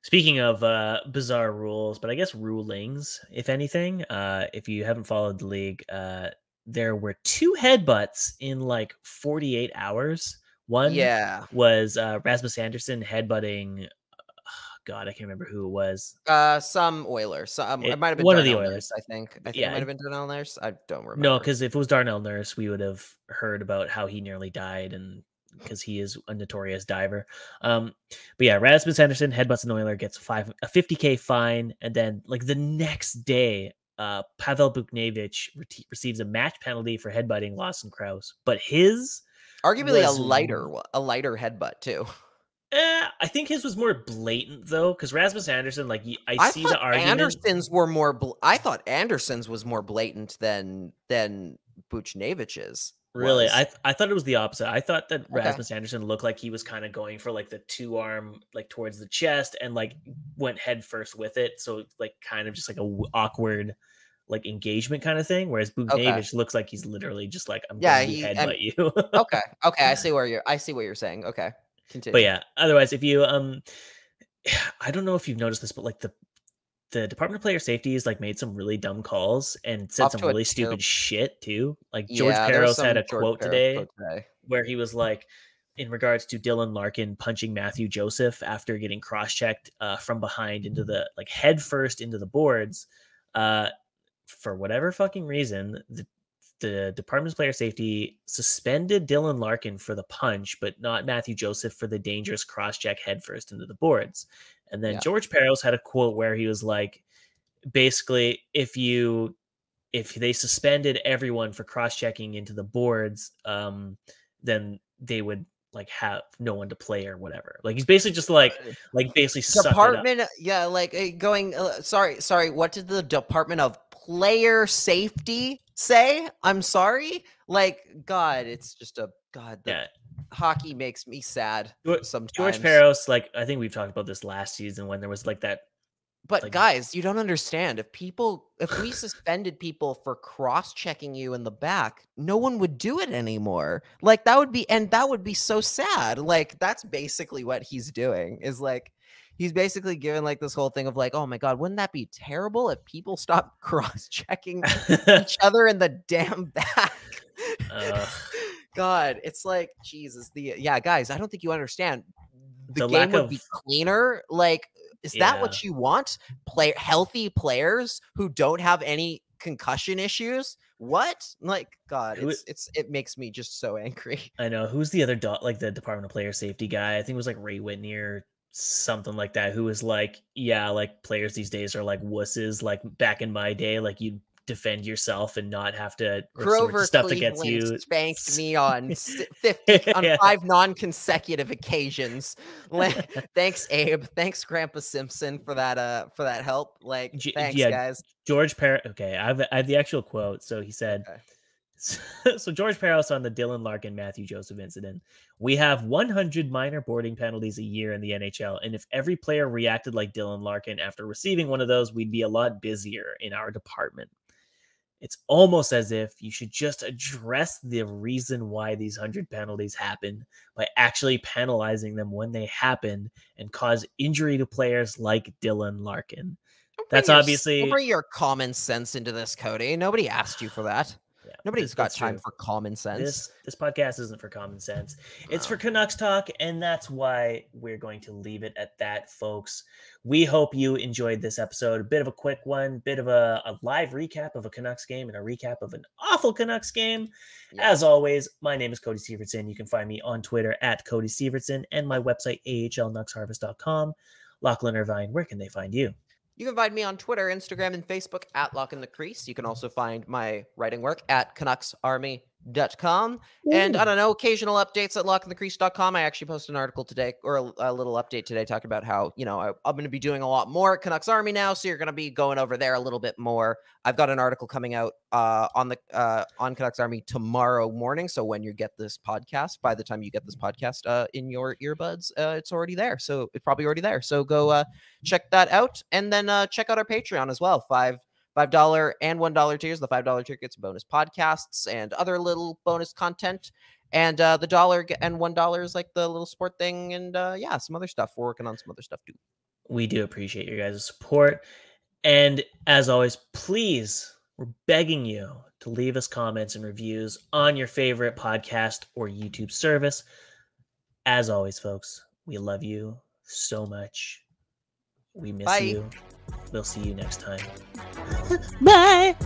B: Speaking of bizarre rules, but I guess rulings, if anything, if you haven't followed the league, there were 2 headbutts in like 48 hours. One was Rasmus Anderson headbutting, God, I can't remember who it was.
C: Some Oilers. It might have been
B: one of the Oilers.
C: I think it might have been Darnell Nurse. I don't remember.
B: No, because if it was Darnell Nurse, we would have heard about how he nearly died, and because he is a notorious diver. But yeah, Rasmus Anderson headbutts an Oiler, gets a $50K fine, and then like the next day, Pavel Buchnevich receives a match penalty for headbutting Lawson Krause, but his
C: arguably a lighter headbutt too.
B: I think his was more blatant though, because Rasmus Anderson, like I see the argument.
C: I thought Anderson's was more blatant than Buchnevich's.
B: Really? I thought it was the opposite. I thought that Rasmus Anderson looked like he was kind of going for like the 2-arm like towards the chest and like went head first with it. So like kind of just like a awkward like engagement kind of thing. Whereas Buchnevich looks like he's literally just like, I'm going to headbutt you.
C: Okay. I see what you're saying. Okay. Continue.
B: But yeah, otherwise if you I don't know if you've noticed this, but like the Department of Player Safety has like made some really dumb calls and said some really stupid shit too. Like George Peros had a quote today where he was like, in regards to Dylan Larkin punching Matthew Joseph after getting cross-checked from behind into the like head first into the boards, for whatever fucking reason, the Department of Player Safety suspended Dylan Larkin for the punch, but not Matthew Joseph for the dangerous cross-check head first into the boards. And then George Peros had a quote where he was like, basically, if they suspended everyone for cross-checking into the boards, then they would like have no one to play or whatever. Like he's basically just like basically
C: Department, going. Sorry. What did the Department of Player Safety say? I'm sorry. Like God, it's just hockey makes me sad sometimes.
B: George Peros, like I think we've talked about this last season when there was like that.
C: But like, guys, you don't understand. If we suspended people for cross-checking you in the back, no one would do it anymore. Like that would be so sad. Like that's basically what he's doing. Is like he's basically giving like this whole thing of like, oh my God, wouldn't that be terrible if people stopped cross-checking each other in the damn back? God, it's like Jesus. Guys, I don't think you understand. The game would be cleaner. Like, is that what you want? Healthy players who don't have any concussion issues? What? Like, God, it makes me just so angry.
B: I know. Who's the other like the Department of Player Safety guy? I think it was like Ray Whitney or something like that, who was like, yeah, like players these days are like wusses. Like back in my day, like you'd defend yourself and not have to
C: Grover
B: stuff
C: Cleveland
B: that gets you
C: spanked me on 50 on 5 non-consecutive occasions. Thanks, Abe. Thanks, Grandpa Simpson, for that help. Like, thanks, guys.
B: George Okay, I have the actual quote. So he said, okay. So George Peros on the Dylan Larkin, Matthew Joseph incident. We have 100 minor boarding penalties a year in the NHL, and if every player reacted like Dylan Larkin after receiving one of those, we'd be a lot busier in our department. It's almost as if you should just address the reason why these 100 penalties happen by actually penalizing them when they happen and cause injury to players like Dylan Larkin. That's obviously...
C: Don't bring your common sense into this, Cody. Nobody asked you for that. Yeah, nobody's got time for common sense.
B: This podcast isn't for common sense. It's for Canucks talk, and that's why we're going to leave it at that, folks. We hope you enjoyed this episode. A bit of a quick one, bit of a live recap of a Canucks game and a recap of an awful Canucks game. Yeah. As always, my name is Cody Sievertson. You can find me on Twitter at Cody Sievertson and my website, ahlnucksharvest.com. Lachlan Irvine, where can they find you?
C: You can find me on Twitter, Instagram, and Facebook at Lach and the Crease. You can also find my writing work at CanucksArmy.com. And I don't know, occasional updates at LachAndTheCrease.com. I actually posted an article today, or a little update today, talking about how, I'm going to be doing a lot more at Canucks Army now, so you're going to be going over there a little bit more. I've got an article coming out on Canucks Army tomorrow morning. So when you get this podcast, by the time you get this podcast in your earbuds, it's already there. So it's probably already there. So go check that out, and then check out our Patreon as well. $5 and $1 tiers. The $5 tier gets bonus podcasts and other little bonus content. And the $1 and $1 is like the little sport thing, and some other stuff. We're working on some other stuff too.
B: We do appreciate your guys' support. And as always, please, we're begging you to leave us comments and reviews on your favorite podcast or YouTube service. As always, folks, we love you so much. We miss you. We'll see you next time. Bye.